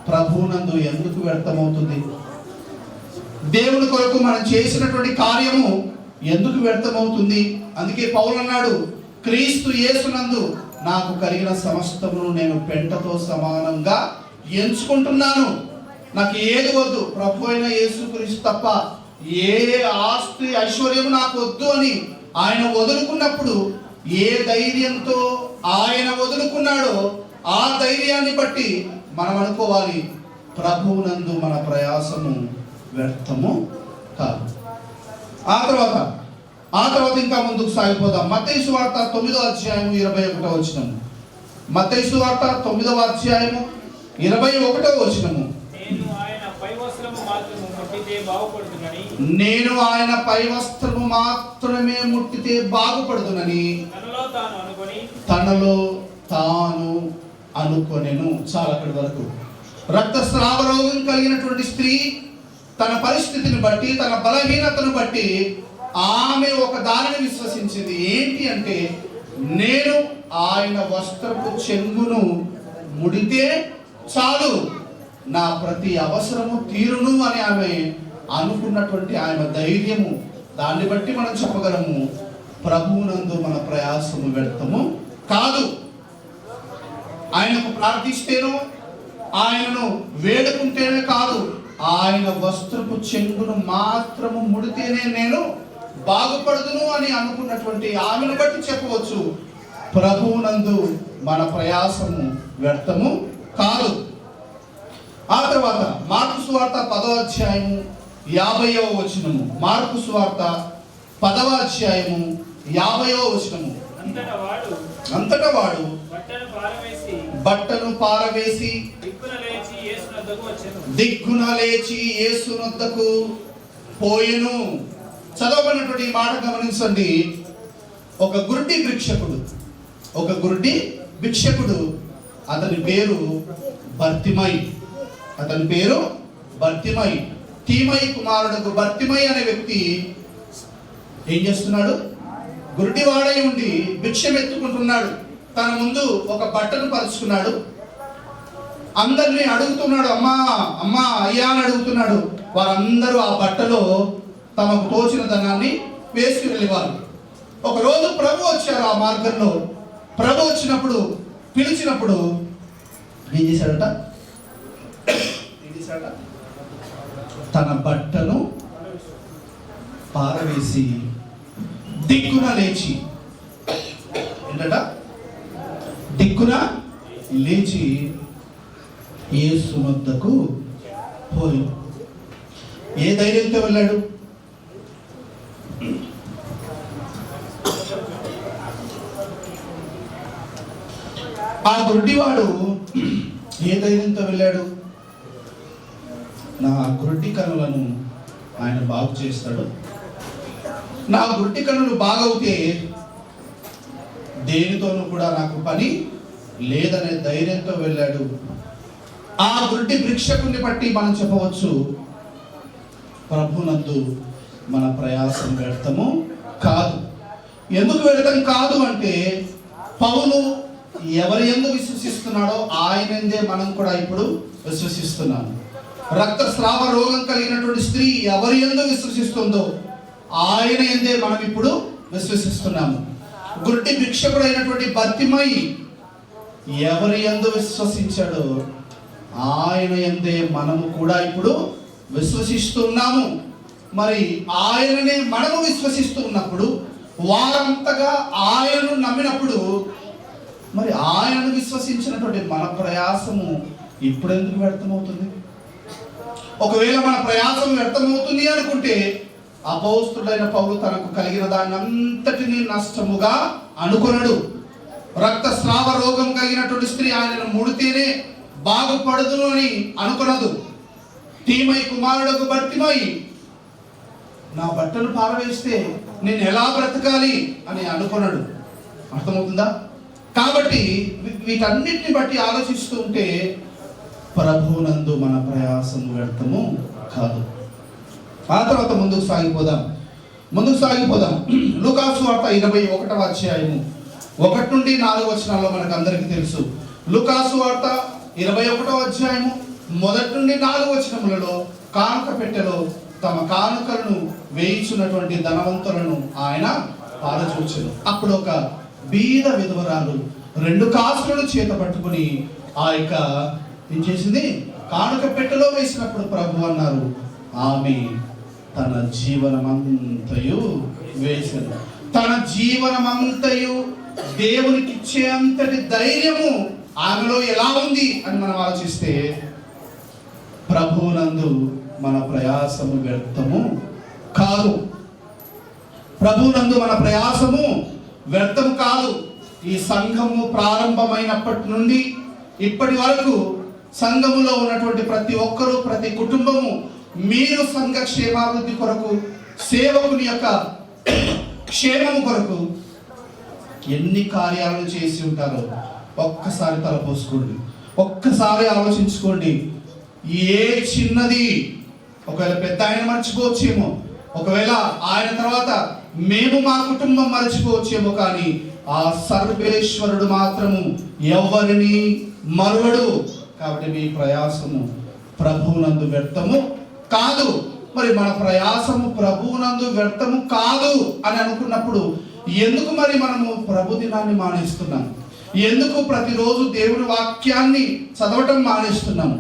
ప్రభువునందు ఎందుకు వ్యర్థమవుతుంది? దేవుని కొరకు మనం చేసినటువంటి కార్యము ఎందుకు వ్యర్థమవుతుంది? అందుకే పౌలు అన్నాడు, క్రీస్తు యేసునందు నాకు కలిగిన సమస్తమును నేను పెంటతో సమానంగా ఎంచుకుంటున్నాను. నాకు ఏది వద్దు, ప్రభు అయిన యేసుక్రీస్తు తప్ప ఏ ఆస్తి ఐశ్వర్యము నాకు వద్దు అని ఆయన వదులుకున్నప్పుడు ఏ ధైర్యంతో ఆయన వదులుకున్నాడో ఆ ధైర్యాన్ని బట్టి మనం అనుకోవాలి, ప్రభువునందు మన ప్రయాసము వ్యర్థము కాదు. ఆ తర్వాత ఇంకా ముందుకు సాగిపోదాం. మత్తయి సువార్త 9వ అధ్యాయము 21వ వచనము. మత్తయి సువార్త 9వ అధ్యాయము 21వ వచనము. నేను ఆయన పై వస్త్రము మాత్రమే ముట్టితే బాగుపడుదునని తనలో తాను అనుకొనెను. చాలా అక్కడి వరకు. రక్తస్రావ రోగం కలిగినటువంటి స్త్రీ తన పరిస్థితిని బట్టి, తన బలహీనతను బట్టి ఆమె ఒక దానిని విశ్వసించింది. ఏంటి అంటే, నేను ఆయన వస్త్రపు చెంగును ముడితే చాలు, నా ప్రతి అవసరము తీరును అని ఆమె అనుకున్నటువంటి ఆమె ధైర్యము, దాన్ని బట్టి మనం చెప్పగలము ప్రభువునందు మన ప్రయాసము వ్యర్థము కాదు. ఆయనకు ప్రార్థిస్తేనో ఆయనను వేడుకుంటేనే కాదు, ఆయన వస్త్రపు చెంగును మాత్రము ముడితేనే నేను బాగుపడుదును అని అనుకున్నటువంటి ఆమెను బట్టి చెప్పవచ్చు ప్రభువునందు మన ప్రయాసము వ్యర్థము కాదు. ఆ తర్వాత మార్కు సువార్త 10వ అధ్యాయము 50వ వచనము. మార్కు సువార్త 10వ అధ్యాయము 50వ వచనము. అంతటా వాడు బట్టను పారవేసి దిక్కున లేచి యేసునొద్దకు పోయెను. చదవబడినటువంటి ఈ మాట గమనించండి. ఒక గురుడి భిక్షకుడు, అతని పేరు బర్తిమై. తీమై కుమారుడు బర్తిమై అనే వ్యక్తి ఏం చేస్తున్నాడు? గురుడివాడై ఉండి భిక్షం ఎత్తుకుంటున్నాడు. తన ముందు ఒక బట్టను పరుచుకున్నాడు. అందరినీ అడుగుతున్నాడు, అమ్మా అమ్మా అయ్యా అని అడుగుతున్నాడు. వారందరూ ఆ బట్టలో తమకు తోచిన ధనాన్ని వేసుకు వెళ్ళేవారు. ఒకరోజు ప్రభు వచ్చారు. ఆ మార్గంలో ప్రభు వచ్చినప్పుడు పిలిచినప్పుడు ఏం చేశాడట? తన బట్టను పారవేసి దిక్కున లేచి, ఏంటట? దిక్కున లేచి యేసునొద్దకు పోయి. ఏ ధైర్యంతో వెళ్ళాడు? ఆ గుడ్డివాడు ఏ ధైర్యంతో వెళ్ళాడు? నా గుడ్డి కనులను ఆయన బాగు చేస్తాడు, నా గుడ్డి కనులు బాగవుతే దేనితోనూ కూడా నాకు పని లేదనే ధైర్యంతో వెళ్ళాడు. ఆ గుడ్డి భిక్షకుని బట్టి మనం చెప్పవచ్చు ప్రభునందు మన ప్రయాసం వ్యర్థము కాదు. ఎందుకు వ్యర్థం కాదు అంటే, పౌలు ఎవరి యందు విశ్వసిస్తున్నాడో ఆయనందే మనం కూడా ఇప్పుడు విశ్వసిస్తున్నాము. రక్తస్రావ రోగం కలిగినటువంటి స్త్రీ ఎవరి యందు విశ్వసిస్తుందో ఆయన యందే మనం ఇప్పుడు విశ్వసిస్తున్నాము. గుడ్డి భిక్షకుడు అయినటువంటి బర్తిమై ఎవరి యందు విశ్వసించాడో ఆయన యందే మనము కూడా ఇప్పుడు విశ్వసిస్తున్నాము. మరి ఆయననే మనము విశ్వసిస్తూ ఉన్నప్పుడు, వారంతగా ఆయనను నమ్మినప్పుడు, మరి ఆయనను విశ్వసించినటువంటి మన ప్రయాసము ఇప్పుడెందుకు వ్యర్థమవుతుంది? ఒకవేళ మన ప్రయాసం వ్యర్థమవుతుంది అనుకుంటే, అపొస్తలుడైన పౌలు తనకు కలిగిన దాన్ని అంతటినీ నష్టముగా అనుకొనడు. రక్తస్రావ రోగం కలిగినటువంటి స్త్రీ ఆయనను ముడితేనే బాగుపడదును అని అనుకొనదు. తీమై కుమారుడు బర్తిమై నా బట్టను పారవేస్తే నేను ఎలా బ్రతకాలి అని అనుకొనడు. అర్థమవుతుందా? కాబట్టి వీటన్నిటిని బట్టి ఆలోచిస్తూ ఉంటే ప్రభువునందు మన ప్రయాసం వ్యర్థము కాదు. ఆ తర్వాత ముందుకు సాగిపోదాం. లూకాసు వార్త 21వ అధ్యాయము 1 నుండి 4 వచనాల్లో మనకు అందరికీ తెలుసు. లూకాసు వార్త 21వ అధ్యాయము 1 నుండి 4 వచనములలో కానుక పెట్టెలో తమ కానుకలను వేయించున్నటువంటి ధనవంతులను ఆయన పారచూచెను. అప్పుడు ఒక బీద విధవరాలు 2 కాసులను చేత పట్టుకుని ఆ యొక్క ఏం చేసింది? కానుక పెట్టెలో వేసినప్పుడు ప్రభు అన్నారు, ఆమె తన జీవనమంతయు వేసెను. తన జీవనమంతయు దేవునికి ఇచ్చే అంతటి ధైర్యము ఆమెలో ఎలా ఉంది అని మనం ఆలోచిస్తే, ప్రభువునందు మన ప్రయాసము వ్యర్థము కాదు. ప్రభువునందు మన ప్రయాసము వ్యర్థము కాదు. ఈ సంఘము ప్రారంభమైనప్పటి నుండి ఇప్పటి వరకు సంఘములో ఉన్నటువంటి ప్రతి ఒక్కరూ, ప్రతి కుటుంబము, మీరు సంఘ క్షేమాభివృద్ధి కొరకు, సేవకుని యొక్క క్షేమము కొరకు ఎన్ని కార్యాలను చేసి ఉంటారో ఒక్కసారి తలపోసుకోండి, ఒక్కసారి ఆలోచించుకోండి. ఏ చిన్నది, ఒకవేళ పెద్ద ఆయన మర్చిపోవచ్చేమో, ఒకవేళ ఆయన తర్వాత మేము మా కుటుంబం మరచిపోవచ్చేమో కానీ ఆ సర్వేశ్వరుడు మాత్రము ఎవరిని మరువడు. కాబట్టి మీ ప్రయాసము ప్రభువునందు వ్యర్థము కాదు. మరి మన ప్రయాసము ప్రభువునందు వ్యర్థము కాదు అని అనుకున్నప్పుడు ఎందుకు మరి మనము ప్రభు దినాన్ని మానేస్తున్నాం? ఎందుకు ప్రతిరోజు దేవుని వాక్యాన్ని చదవటం మానేస్తున్నాము?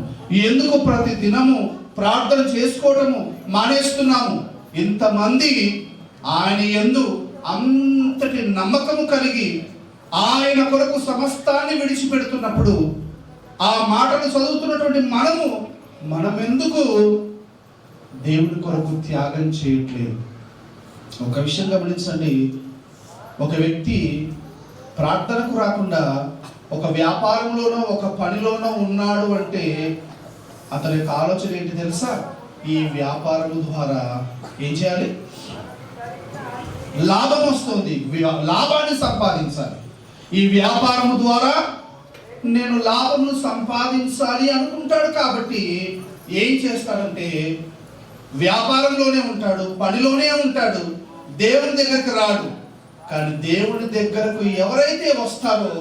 ఎందుకు ప్రతి దినము ప్రార్థన చేసుకోవటము మానేస్తున్నాము? ఇంతమంది ఆయన యందు అంతటి నమ్మకము కలిగి ఆయన కొరకు సమస్తాన్ని విడిచిపెడుతున్నప్పుడు ఆ మాటలు చదువుతున్నటువంటి మనమెందుకు దేవుని కొరకు త్యాగం చేయట్లేదు? ఒక విషయం గమనించండి. ఒక వ్యక్తి ప్రార్థనకు రాకుండా ఒక వ్యాపారంలోనో ఒక పనిలోనో ఉన్నాడు అంటే అతని యొక్క ఆలోచన ఏంటి తెలుసా? ఈ వ్యాపారం ద్వారా ఏం చేయాలి? లాభం వస్తుంది, లాభాన్ని సంపాదించాలి. ఈ వ్యాపారం ద్వారా నేను లాభమును సంపాదించాలి అనుకుంటాడు. కాబట్టి ఏం చేస్తాడంటే వ్యాపారంలోనే ఉంటాడు, పనిలోనే ఉంటాడు, దేవుని దగ్గరకు రాడు. కానీ దేవుని దగ్గరకు ఎవరైతే వస్తారో,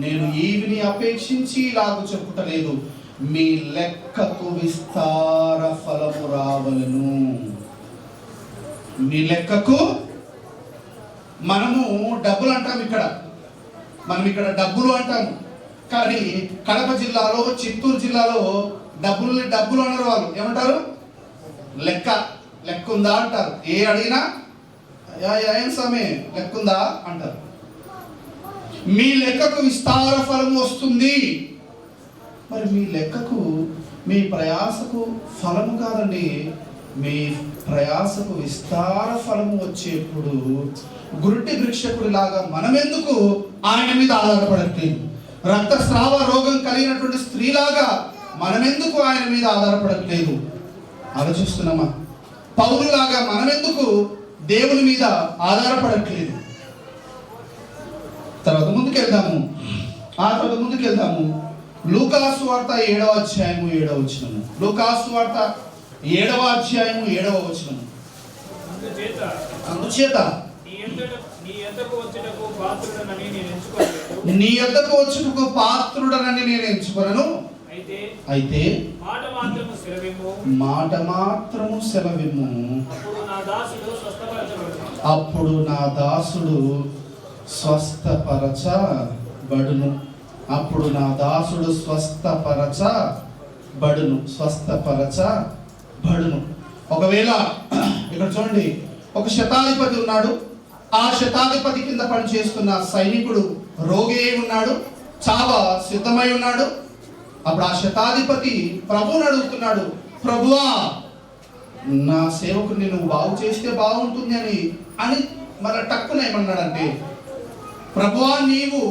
నేను ఈవిని అపేక్షించి ఇలాగ చెప్పుటలేదు, మీ లెక్కకు విస్తార ఫలము రావలను. మీ లెక్కకు, మనము డబ్బులు అంటాం ఇక్కడ, మనం ఇక్కడ డబ్బులు అంటాము. కానీ కడప జిల్లాలో, చిత్తూరు జిల్లాలో డబ్బులు అన్నారు. వాళ్ళు ఏమంటారు? లెక్క ఉందా అంటారు. ఏ అడిగినా ఏం సమయం లెక్క ఉందా అంటారు. మీ లెక్కకు విస్తార ఫలము వస్తుంది. మరి మీ లెక్కకు, మీ ప్రయాసకు ఫలము కాదండి, మీ ప్రయాసకు విస్తార ఫలము వచ్చేప్పుడు గురుటి భిక్షకుడి లాగా మనమెందుకు ఆయన మీద ఆధారపడట్లేదు? రక్తస్రావ రోగం కలిగినటువంటి స్త్రీలాగా మనమెందుకు ఆయన మీద ఆధారపడట్లేదు? ఆలోచిస్తున్నామా? పౌరులాగా మనమెందుకు దేవుని మీద ఆధారపడట్లేదు? తర్వాత ముందుకెళ్దాము. లూకాసు వార్త 7వ అధ్యాయము 7వ వచనము. లూకాసు వార్త 7వ అధ్యాయము 7వ వచనము. అందుచేత నీ యొద్దకు వచ్చుటకు పాత్రుడనని నేను ఎంచుకొనను. అయితే మాట మాత్రము సెలవిమ్ము, అప్పుడు నా దాసుడు స్వస్థపరచబడును. ఒకవేళ ఇక్కడ చూడండి, ఒక శతాధిపతి ఉన్నాడు. ఆ శతాధిపతి కింద పనిచేస్తున్న సైనికుడు రోగి అయి ఉన్నాడు, చావ సిద్ధమై ఉన్నాడు. అప్పుడు ఆ శతాధిపతి ప్రభువుని అడుగుతున్నాడు, ప్రభువా, నా సేవకుని నువ్వు బాగు చేస్తే బాగుంటుంది అని మరి టక్కున ఏమన్నాడంటే, ప్రభువా, నీవు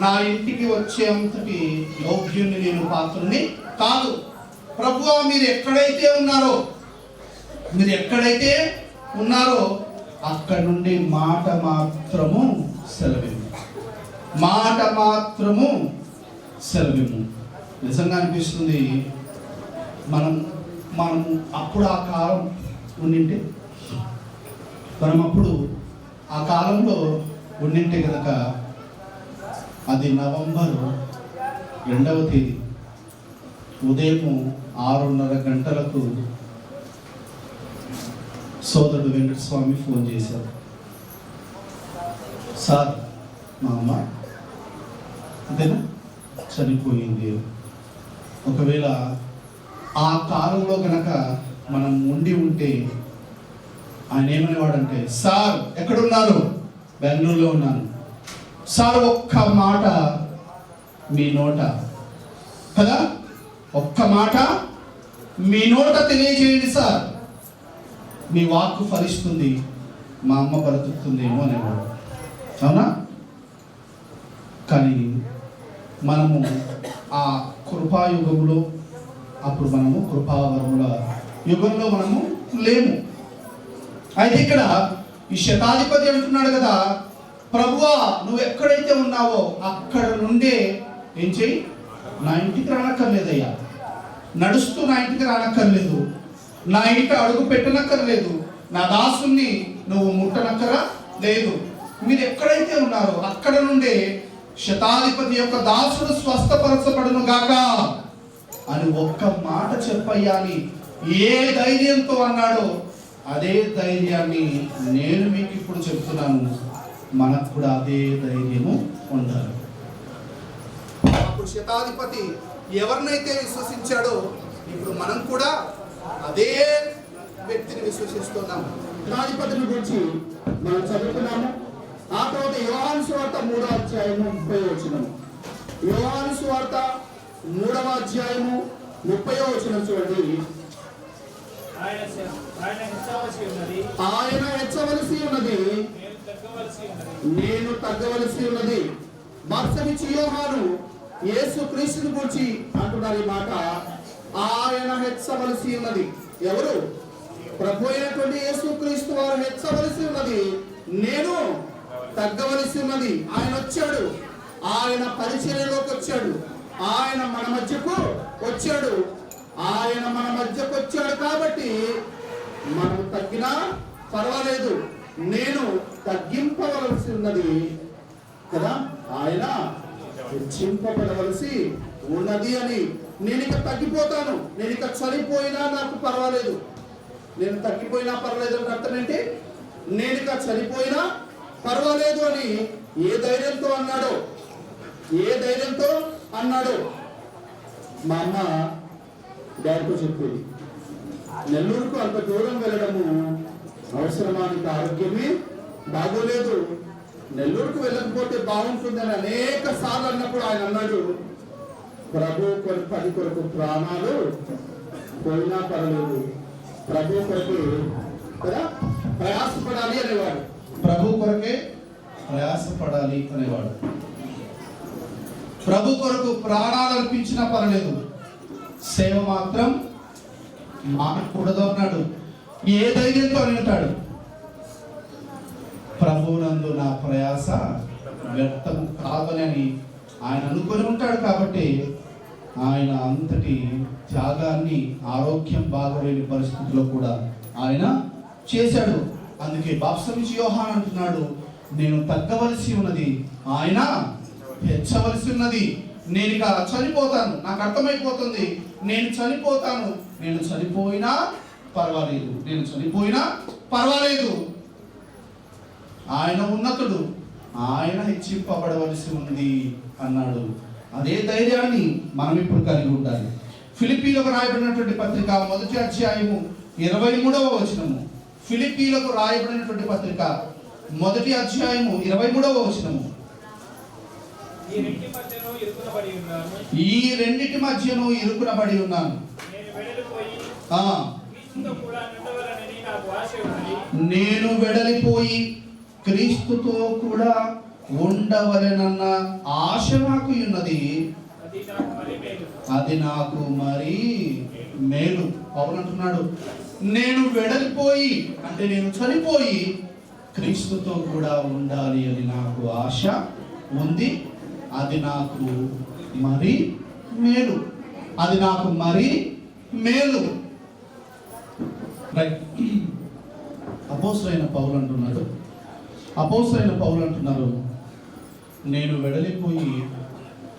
నా ఇంటికి వచ్చేంతటి యోగ్యుని, నేను పాత్రుని కాదు. ప్రభువా, మీరు ఎక్కడైతే ఉన్నారో అక్కడ నుండి మాట మాత్రము సెలవిమ్ము. నిజంగా అనిపిస్తుంది, మనం అప్పుడు ఆ కాలం ఉండింటే, అప్పుడు ఆ కాలంలో ఉండింటే కనుక అది నవంబర్ 2వ తేదీ ఉదయం 6:30 గంటలకు సోదరుడు వెంకటస్వామి ఫోన్ చేశారు. సార్, మా అమ్మ అంతేనా చనిపోయింది. ఒకవేళ ఆ కాలంలో కనుక మనం ఉంటే ఆయన ఏమనేవాడంటే, సార్ ఎక్కడున్నారు? బెంగళూరులో ఉన్నాను. సార్, ఒక్క మాట మీ నోట కదా, ఒక్క మాట మీ నోట తెలియజేయండి సార్, మీ వాక్కు ఫలిస్తుంది, మా అమ్మ బ్రతుకుతుందేమో అనేవాడు. అవునా? కానీ మనము ఆ కృపాయుగంలో, అప్పుడు మనము కృపావరముల యుగంలో మనము లేము. అయితే ఇక్కడ ఈ శతాధిపతి అంటున్నాడు కదా, ప్రభువా, నువ్వు ఎక్కడైతే ఉన్నావో అక్కడ నుండే ఏం చెయ్యి, నా ఇంటికి రానక్కర్లేదయ్యా, నడుస్తూ నా ఇంటికి రానక్కర్లేదు, నా ఇంట అడుగు పెట్టనక్కర్లేదు, నా దాసుని నువ్వు ముట్టనక్కర లేదు. మీరు ఎక్కడైతే ఉన్నారో అక్కడ నుండే శతాధిపతి యొక్క దాసుడు స్వస్థపరచబడును గాక అని ఒక్క మాట చెప్పయ్యా అని ఏ ధైర్యంతో అన్నాడో అదే ధైర్యాన్ని నేను మీకు ఇప్పుడు చెప్తున్నాను. మనకు కూడా అదే ధైర్యము ఉండాలి. అప్పుడు శతాధిపతి ఎవరినైతే విశ్వసించాడో ఇప్పుడు మనం కూడా అదే వ్యక్తిని విశ్వసిస్తున్నాము. శతాధిపతిని గురించి మనం చదువుకున్నాము. ఆ తర్వాత యోహాను సువార్త 3వ అధ్యాయము 30వ వచనం. యోహాను సువార్త 3వ అధ్యాయము 30వ వచనం చూడండి. ఆయన హెచ్చవలసి ఉన్నది, నేను తగ్గవలసి ఉన్నది. మార్సమిచ్చి యోహాను యేసు క్రీస్తుని గురించి అంటున్నారు ఈ మాట. ఆయన హెచ్చవలసి ఉన్నది. ఎవరు? ప్రభు అయినటువంటి యేసు క్రీస్తు వారు హెచ్చవలసి ఉన్నది, నేను తగ్గవలసి ఉన్నది. ఆయన వచ్చాడు, ఆయన పరిచర్యలోకి వచ్చాడు, ఆయన మన మధ్యకు వచ్చాడు. ఆయన మన మధ్యకు వచ్చాడు కాబట్టి మనం తగ్గినా పర్వాలేదు, నేను తగ్గింపవలసి ఉన్నది కదా, ఆయన హెచ్చింపబడవలసి ఉన్నది అని. నేను ఇక తగ్గిపోతాను, నేను ఇక చనిపోయినా నాకు పర్వాలేదు. నేను తగ్గిపోయినా పర్వాలేదు అని అర్థం ఏంటి? నేను ఇక చనిపోయినా పర్వాలేదు అని ఏ ధైర్యంతో అన్నాడో, ఏ ధైర్యంతో అన్నాడో. మా అమ్మ డాడీతో చెప్పేది, నెల్లూరుకు అంత దూరం వెళ్ళడము అవసరమానికి ఆరోగ్యమే బాగోలేదు, నెల్లూరుకు వెళ్ళకపోతే బాగుంటుందని అనేక సార్లు అన్నప్పుడు ఆయన అన్నాడు, ప్రభు కొరకు పది కొరకు ప్రాణాలు పోయినా పర్లేదు, ప్రభు కొరకు కదా ప్రయాసపడాలి అనేవాడు. ప్రభు కొరకే ప్రయాసపడాలి అనేవాడు. ప్రభు కొరకు ప్రాణాలు అర్పించినా పర్లేదు, సేవ మాత్రం మానకూడదు అన్నాడు. ఏ ధైర్యంతో అని అంటాడు? ప్రభువునందు నా ప్రయాస వ్యర్థం కాదని ఆయన అనుకొని ఉంటాడు. కాబట్టి ఆయన అంతటి త్యాగాన్ని ఆరోగ్యం బాగలేని పరిస్థితుల్లో కూడా ఆయన చేశాడు. అందుకే బాప్తిస్మమిచ్చే యోహాను అంటున్నాడు, నేను తగ్గవలసి ఉన్నది, ఆయన హెచ్చవలసి ఉన్నది. నేను ఇక చనిపోతాను, నాకు అర్థమైపోతుంది, నేను చనిపోతాను, నేను చనిపోయినా పర్వాలేదు, నేను చనిపోయినా పర్వాలేదు. ఆయన ఉన్నతుడు, ఆయన హెచ్చింపబడవలసి ఉంది అన్నాడు. అదే ధైర్యాన్ని మనం ఇప్పుడు కలిగి ఉండాలి. ఫిలిప్పీలకు రాయబడినటువంటి పత్రిక 1వ అధ్యాయము 23వ వచనము. ఫిలిప్పీలకు రాయబడినటువంటి పత్రిక 1వ అధ్యాయము 23వ వచనము. ఈ రెండిటి మధ్యను ఇరుకునబడి ఉన్నాను, నేను వెడలిపోయి క్రీస్తుతో కూడా ఉండవలెనన్న ఆశ నాకు ఉన్నది, అది నాకు మరి మేలు. పౌలు అంటున్నాడు, నేను వెడలిపోయి అంటే నేను చనిపోయి క్రీస్తుతో కూడా ఉండాలి అని నాకు ఆశ ఉంది, అది నాకు మరి మేలు, అది నాకు మరి మేలు. అపోస్తలుడైన పౌలు అంటున్నారు, నేను వెడలిపోయి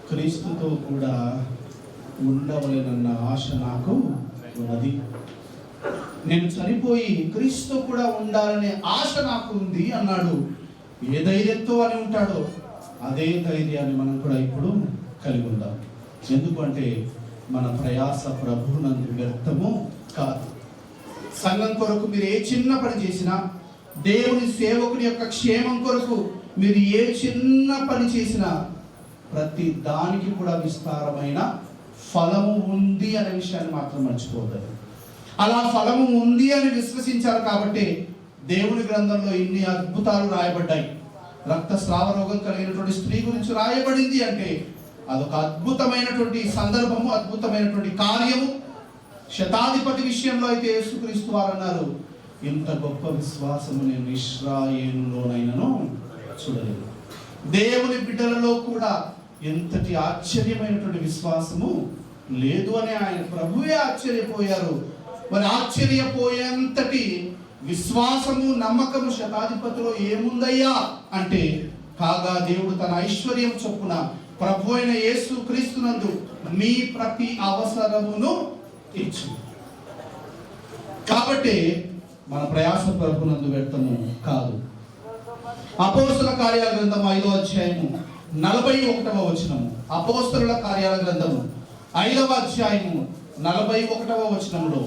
క్రీస్తుతో కూడా ఉండవలెనన్న ఆశ నాకు ఉన్నది. నేను చనిపోయి క్రీస్తుతో కూడా ఉండాలనే ఆశ నాకు ఉంది అన్నాడు. ఏ ధైర్యంతో అని ఉంటాడో అదే ధైర్యాన్ని మనం కూడా ఇప్పుడు కలిగి ఉందాం. ఎందుకంటే మన ప్రయాస ప్రభువునందు వ్యర్థము కాదు. సంఘం కొరకు మీరు ఏ చిన్న పని చేసినా, దేవుని సేవకుని యొక్క క్షేమం కొరకు మీరు ఏ చిన్న పని చేసినా ప్రతి దానికి కూడా విస్తారమైన ఫలము ఉంది అనే విషయాన్ని మాత్రం మర్చిపోతారు. అలా ఫలము ఉంది అని విశ్వసించారు కాబట్టి దేవుని గ్రంథంలో ఇన్ని అద్భుతాలు రాయబడ్డాయి. రక్తస్రావ రోగం కలిగినటువంటి స్త్రీ గురించి రాయబడింది అంటే అదొక అద్భుతమైనటువంటి సందర్భము, అద్భుతమైనటువంటి కార్యము. శతాధిపతి విషయంలో అయితే యేసుక్రీస్తు వారు అన్నారు, ఇంత గొప్ప విశ్వాసము నేను ఇశ్రాయేలులోనైనను చూడలేదు. దేవుని బిడ్డలలో కూడా ఎంతటి ఆశ్చర్యమైనటువంటి విశ్వాసము లేదు అని ఆయన ప్రభువే ఆశ్చర్యపోయారు. మరి ఆశ్చర్యపోయేంతటి విశ్వాసము నమ్మకము శతాధిపతిలో ఏముందయ్యా అంటే, కాగా దేవుడు తన ఐశ్వర్యం చొప్పున ప్రభు అయిన యేసు క్రీస్తునందు మీ ప్రతి అవసరమును తీర్చు. కాబట్టి మన ప్రయాస ప్రభునందు వ్యర్థము కాదు. అపోస్తల కార్యాల గ్రంథము 5వ అధ్యాయము 41వ వచనము. అపోస్తలుల కార్యాల గ్రంథము 5వ అధ్యాయము 41వ వచనంలో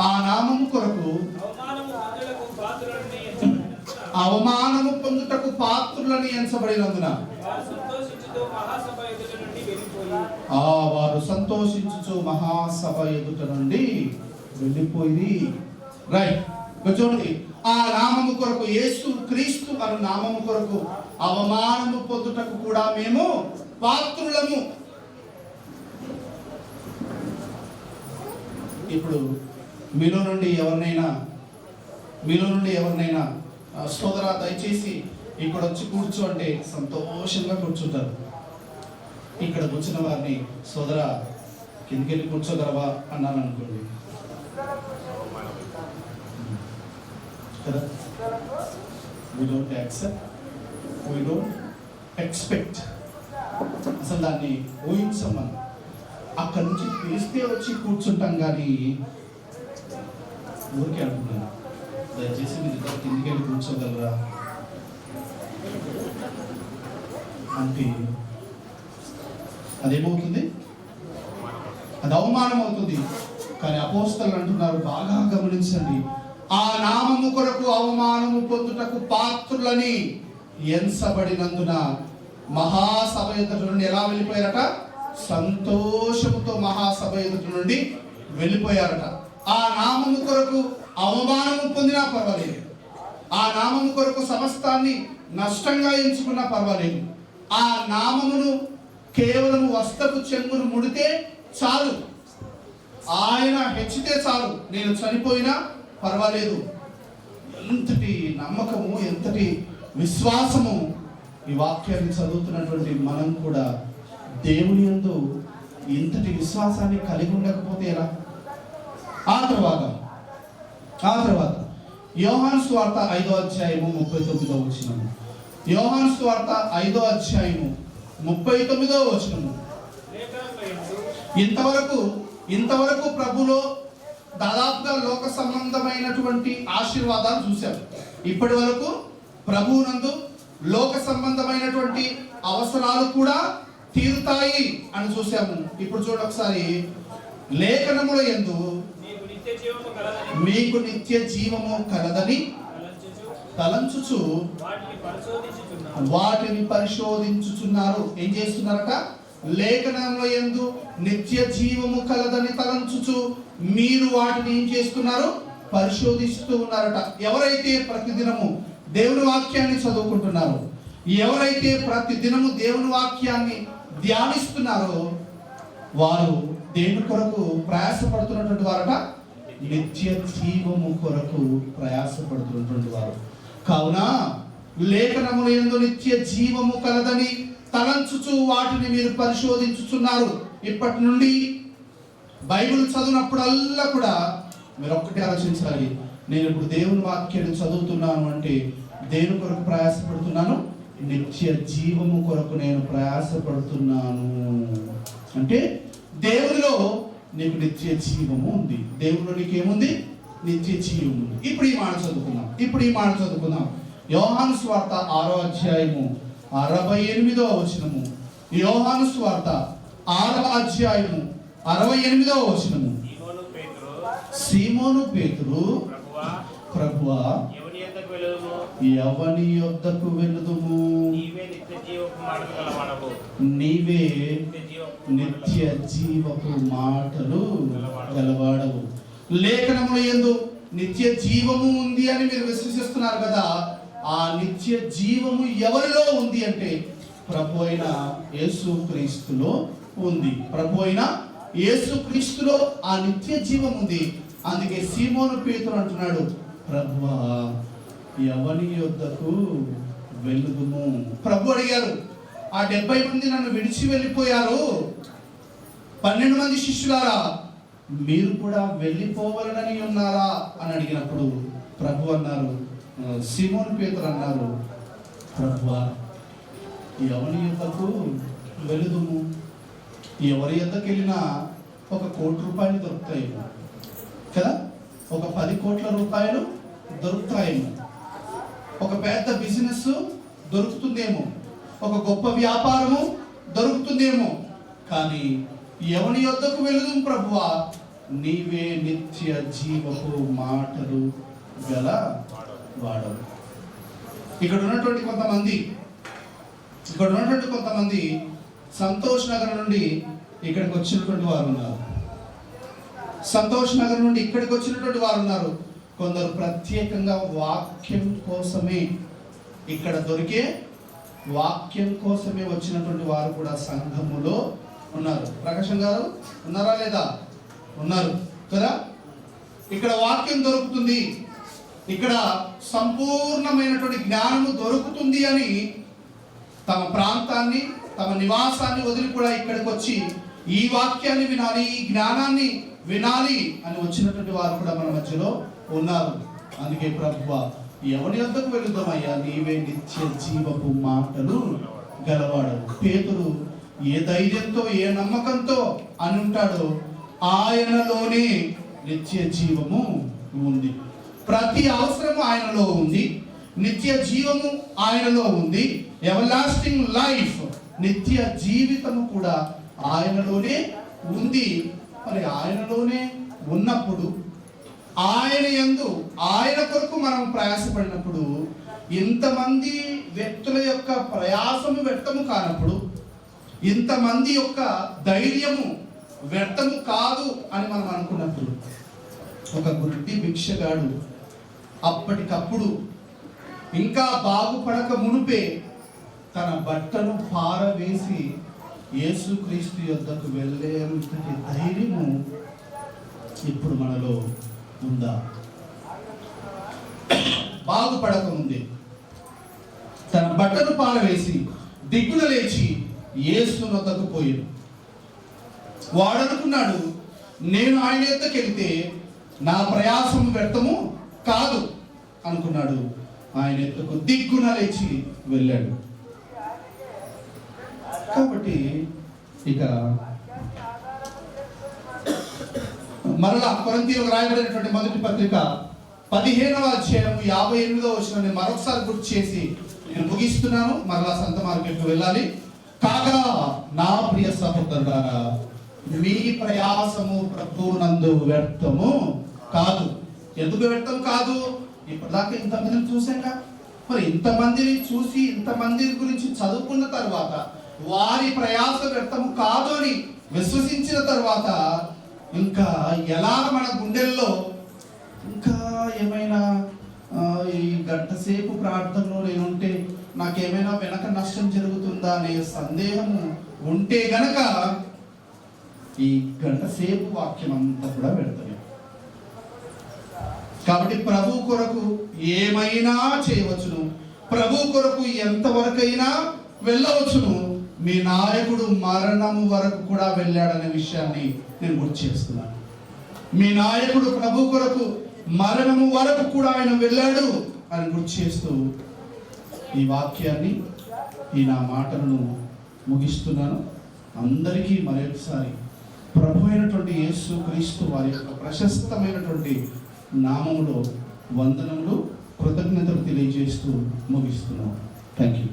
ఆ నామము కొరకు అవమానము పొందుటకు పాత్రులని ఎంచబడినందున వారు సంతోషించుచు మహాసభ ఎదుట నుండి వెళ్ళిపోయి. రైట్, చూడండి, ఆ నామము కొరకు, యేసు క్రీస్తు అను నామము కొరకు అవమానము పొందుటకు కూడా మేము పాత్రులము. ఇప్పుడు మీలో నుండి ఎవరినైనా సోదరా దయచేసి ఇక్కడ వచ్చి కూర్చో అంటే సంతోషంగా కూర్చుంటారు. ఇక్కడ కూర్చున్న వారిని సోదరా కిందికెళ్ళి కూర్చోగలవా అన్నాను అనుకోండి కదా. we don't accept, we don't expect. అసలు దాన్ని ఊహించమని అక్కడి నుంచి పిలిస్తే వచ్చి కూర్చుంటాం, కానీ ఊరికే అనుకుంటున్నాను దయచేసి మీరు ఇద్దరు కిందికి వెళ్ళి కూర్చోగలరా అంటే అదేమవుతుంది? అది అవమానం అవుతుంది. కానీ అపోస్తలులు అంటున్నారు, బాగా గమనించండి, ఆ నామము కొరకు అవమానము పొందుటకు పాత్రులని ఎంచబడినందున మహాసభ ఎదుట నుండి ఎలా వెళ్ళిపోయారట? సంతోషముతో మహాసభ ఎదుట నుండి వెళ్ళిపోయారట. ఆ నామము కొరకు అవమానము పొందినా పర్వాలేదు, ఆ నామము కొరకు సమస్తాన్ని నష్టంగా ఎంచుకున్నా పర్వాలేదు. ఆ నామమును కేవలం వస్త్రపు చెంగును ముడితే చాలు, ఆయన హెచ్చితే చాలు, నేను చనిపోయినా పర్వాలేదు. ఎంతటి నమ్మకము, ఎంతటి విశ్వాసము! ఈ వాక్యాన్ని చదువుతున్నటువంటి మనం కూడా దేవుని యందు ఇంతటి విశ్వాసాన్ని కలిగి ఉండకపోతే ఎలా? ఆ తర్వాత యోహాను సువార్త 5వ అధ్యాయము 39వ వచనము. యోహాను సువార్త 5వ అధ్యాయము 39వ వచనము. ఇంతవరకు ప్రభులో దాదాపుగా లోక సంబంధమైనటువంటి ఆశీర్వాదాలు చూశారు. ఇప్పటి వరకు ప్రభువునందు లోక సంబంధమైనటువంటి అవసరాలు కూడా తీరుతాయి అని చూసాము. ఇప్పుడు చూడండి ఒకసారి, లేఖనముల యందు మీకు నిత్య జీవము కలదని తలంచుచు వాటిని పరిశోధించుచున్నారు. ఏం చేస్తున్నారట? లేఖనముల యందు నిత్య జీవము కలదని తలంచుచు మీరు వాటిని ఏం చేస్తున్నారు? పరిశోధిస్తూ ఉన్నారట. ఎవరైతే ప్రతిదినము దేవుని వాక్యాన్ని చదువుకుంటున్నారో, ఎవరైతే ప్రతి దినము దేవుని వాక్యాన్ని ధ్యానిస్తున్నారో, వారు దేని కొరకు ప్రయాసపడుతున్నటువంటి వారట? నిత్య జీవము కొరకు ప్రయాసపడుతున్నటువంటి వారు. కావున లేఖనముల యందు నిత్య జీవము కలదని తలంచుచు వాటిని మీరు పరిశోధించుచున్నారు. ఇప్పటి నుండి బైబిల్ చదివినప్పుడల్లా కూడా మీరు ఒక్కటే ఆలోచించాలి, నేను ఇప్పుడు దేవుని వాక్యాన్ని చదువుతున్నాను అంటే దేని కొరకు ప్రయాసపడుతున్నాను? నిత్య జీవము కొరకు నేను ప్రయాసపడుతున్నాను. అంటే దేవునిలో నీకు నిత్య జీవము ఉంది. దేవునిలో నీకేముంది? నిత్య జీవం ఉంది. ఇప్పుడు ఈ మాట చదువుకుందాం. యోహాను సువార్త 6వ అధ్యాయము 68వ వచనము. యోహాను సువార్త 6వ అధ్యాయము 68వ వచనము. సీమోను పేతురు, ప్రభువా ఎవని యొద్దకు వెళుదుము? నీవే నిత్య జీవపు మాటలు గలవాడవు. లేఖనముల యందు నిత్య జీవము ఉంది అని మీరు విశ్వసిస్తున్నారు కదా. ఆ నిత్య జీవము ఎవరిలో ఉంది అంటే ప్రభు అయిన యేసుక్రీస్తులో ఉంది. ప్రభు అయిన యేసుక్రీస్తులో ఆ నిత్య జీవం ఉంది. అందుకే సీమోను పేతురు అంటున్నాడు, ప్రభువా ఎవని యొద్దకు వెళుదుము? ప్రభు అడిగారు, ఆ 70 మంది నన్ను విడిచి వెళ్ళిపోయారు, 12 మంది శిష్యులారా మీరు కూడా వెళ్ళిపోవాలని ఉన్నారా అని అడిగినప్పుడు ప్రభు అన్నారు, సీమోను పేతురు అన్నారు, ప్రభువా ఎవరి యొద్దకు వెళుదుము, ఎవరి యొద్దకు వెళ్ళినా 1 కోటి రూపాయలు దొరుకుతాయేమో కదా, 10 కోట్ల రూపాయలు దొరుకుతాయేమో, ఒక పెద్ద బిజినెస్ దొరుకుతుందేమో, ఒక గొప్ప వ్యాపారము దొరుకుతుందేమో, కానీ ఎవని యొద్దకు వెళుదు ప్రభువా, నీవే నిత్య జీవపు మాటలు గల వాడవు. ఇక్కడ ఉన్నటువంటి కొంతమంది సంతోష్ నగర్ నుండి ఇక్కడికి వచ్చినటువంటి వారు ఉన్నారు. సంతోష్ నగర్ నుండి ఇక్కడికి వచ్చినటువంటి వారు ఉన్నారు. కొందరు ప్రత్యేకంగా వాక్యం కోసమే, ఇక్కడ దొరికే వాక్యం కోసమే వచ్చినటువంటి వారు కూడా సంఘములో ఉన్నారు. ప్రకాశం గారు ఉన్నారా లేదా? ఉన్నారు కదా. ఇక్కడ వాక్యం దొరుకుతుంది, ఇక్కడ సంపూర్ణమైనటువంటి జ్ఞానము దొరుకుతుంది అని తమ ప్రాంతాన్ని, తమ నివాసాన్ని వదిలి కూడా ఇక్కడికి వచ్చి ఈ వాక్యాన్ని వినాలి, ఈ జ్ఞానాన్ని వినాలి అని వచ్చినటువంటి వారు కూడా మన మధ్యలో ఉన్నారు. అందుకే ప్రభువా ఎవరి వద్దకు వెళుదామయ్యా, నీవే నిత్య జీవపు మాటలు గలవాడు. పేతురు ఏ ధైర్యంతో, ఏ నమ్మకంతో అని ఉంటాడో ఆయనలోనే నిత్య జీవము ఉంది. ప్రతి అవసరము ఆయనలో ఉంది, నిత్య జీవము ఆయనలో ఉంది. ఎవర్లాస్టింగ్ లైఫ్, నిత్య జీవితము కూడా ఆయనలోనే ఉంది. మరి ఆయనలోనే ఉన్నప్పుడు, ఆయన యందు, ఆయన కొరకు మనం ప్రయాసపడినప్పుడు, ఇంతమంది వ్యక్తుల యొక్క ప్రయాసము వ్యర్థము కానప్పుడు, ఇంతమంది యొక్క ధైర్యము వ్యర్థము కాదు అని మనం అనుకున్నప్పుడు, ఒక గుడ్డి భిక్షగాడు అప్పటికప్పుడు ఇంకా బాగుపడక మునుపే తన బట్టను పారవేసి యేసుక్రీస్తు యొద్దకు వెళ్ళేంతటి ధైర్యము ఇప్పుడు మనలో ఉందా? బాగుపడక ముందే తన బట్టను పారవేసి దిగున లేచి యేసు వద్దకు పోయాడు. వాడనుకున్నాడు, నేను ఆయన యొద్దకు వెళితే నా ప్రయాసం వ్యర్థము కాదు అనుకున్నాడు. ఆయన యొద్దకు దిగ్గున లేచి వెళ్ళాడు. కాబట్టి ఇక మరలా కొరింథీయులకు రాయబడినటువంటి మొదటి పత్రిక 15వ అధ్యాయం 58వ వచనాన్ని మరొకసారి గుర్తు చేసి నేను ముగిస్తున్నాను. మరలా సంత మార్కెట్కు వెళ్ళాలి. కాగా నా ప్రియ సహోదరులారా, మీ ప్రయాసము ప్రభువునందు వ్యర్థము కాదు. ఎందుకు వ్యర్థం కాదు? ఇప్పటిదాకా ఇంతమందిని చూసాక, మరి ఇంతమందిని చూసి ఇంతమంది గురించి చదువుకున్న తర్వాత వారి ప్రయాస వ్యర్థము కాదు అని విశ్వసించిన తర్వాత ఇంకా ఎలా మన గుండెల్లో ఇంకా ఏమైనా ఈ గంట సేపు ప్రార్థనలో నేనుంటే నాకేమైనా వెనక నష్టం జరుగుతుందా అనే సందేహము ఉంటే గనక ఈ గంట సేపు వాక్యం అంతా కూడా పెడతాయి. కాబట్టి ప్రభు కొరకు ఏమైనా చేయవచ్చును, ప్రభు కొరకు ఎంతవరకైనా వెళ్ళవచ్చును. మీ నాయకుడు మరణము వరకు కూడా వెళ్ళాడనే విషయాన్ని నేను గుర్తు చేస్తున్నాను. మీ నాయకుడు ప్రభు కొరకు మరణము వరకు కూడా ఆయన వెళ్ళాడు అని గుర్తు చేస్తూ ఈ వాక్యాన్ని, ఈ నా మాటలను ముగిస్తున్నాను. అందరికీ మరొకసారి ప్రభు అయినటువంటి యేసు క్రీస్తు వారి యొక్క ప్రశస్తమైనటువంటి నామములో వందనములు, కృతజ్ఞతలు తెలియజేస్తూ ముగిస్తున్నాను. Thank you.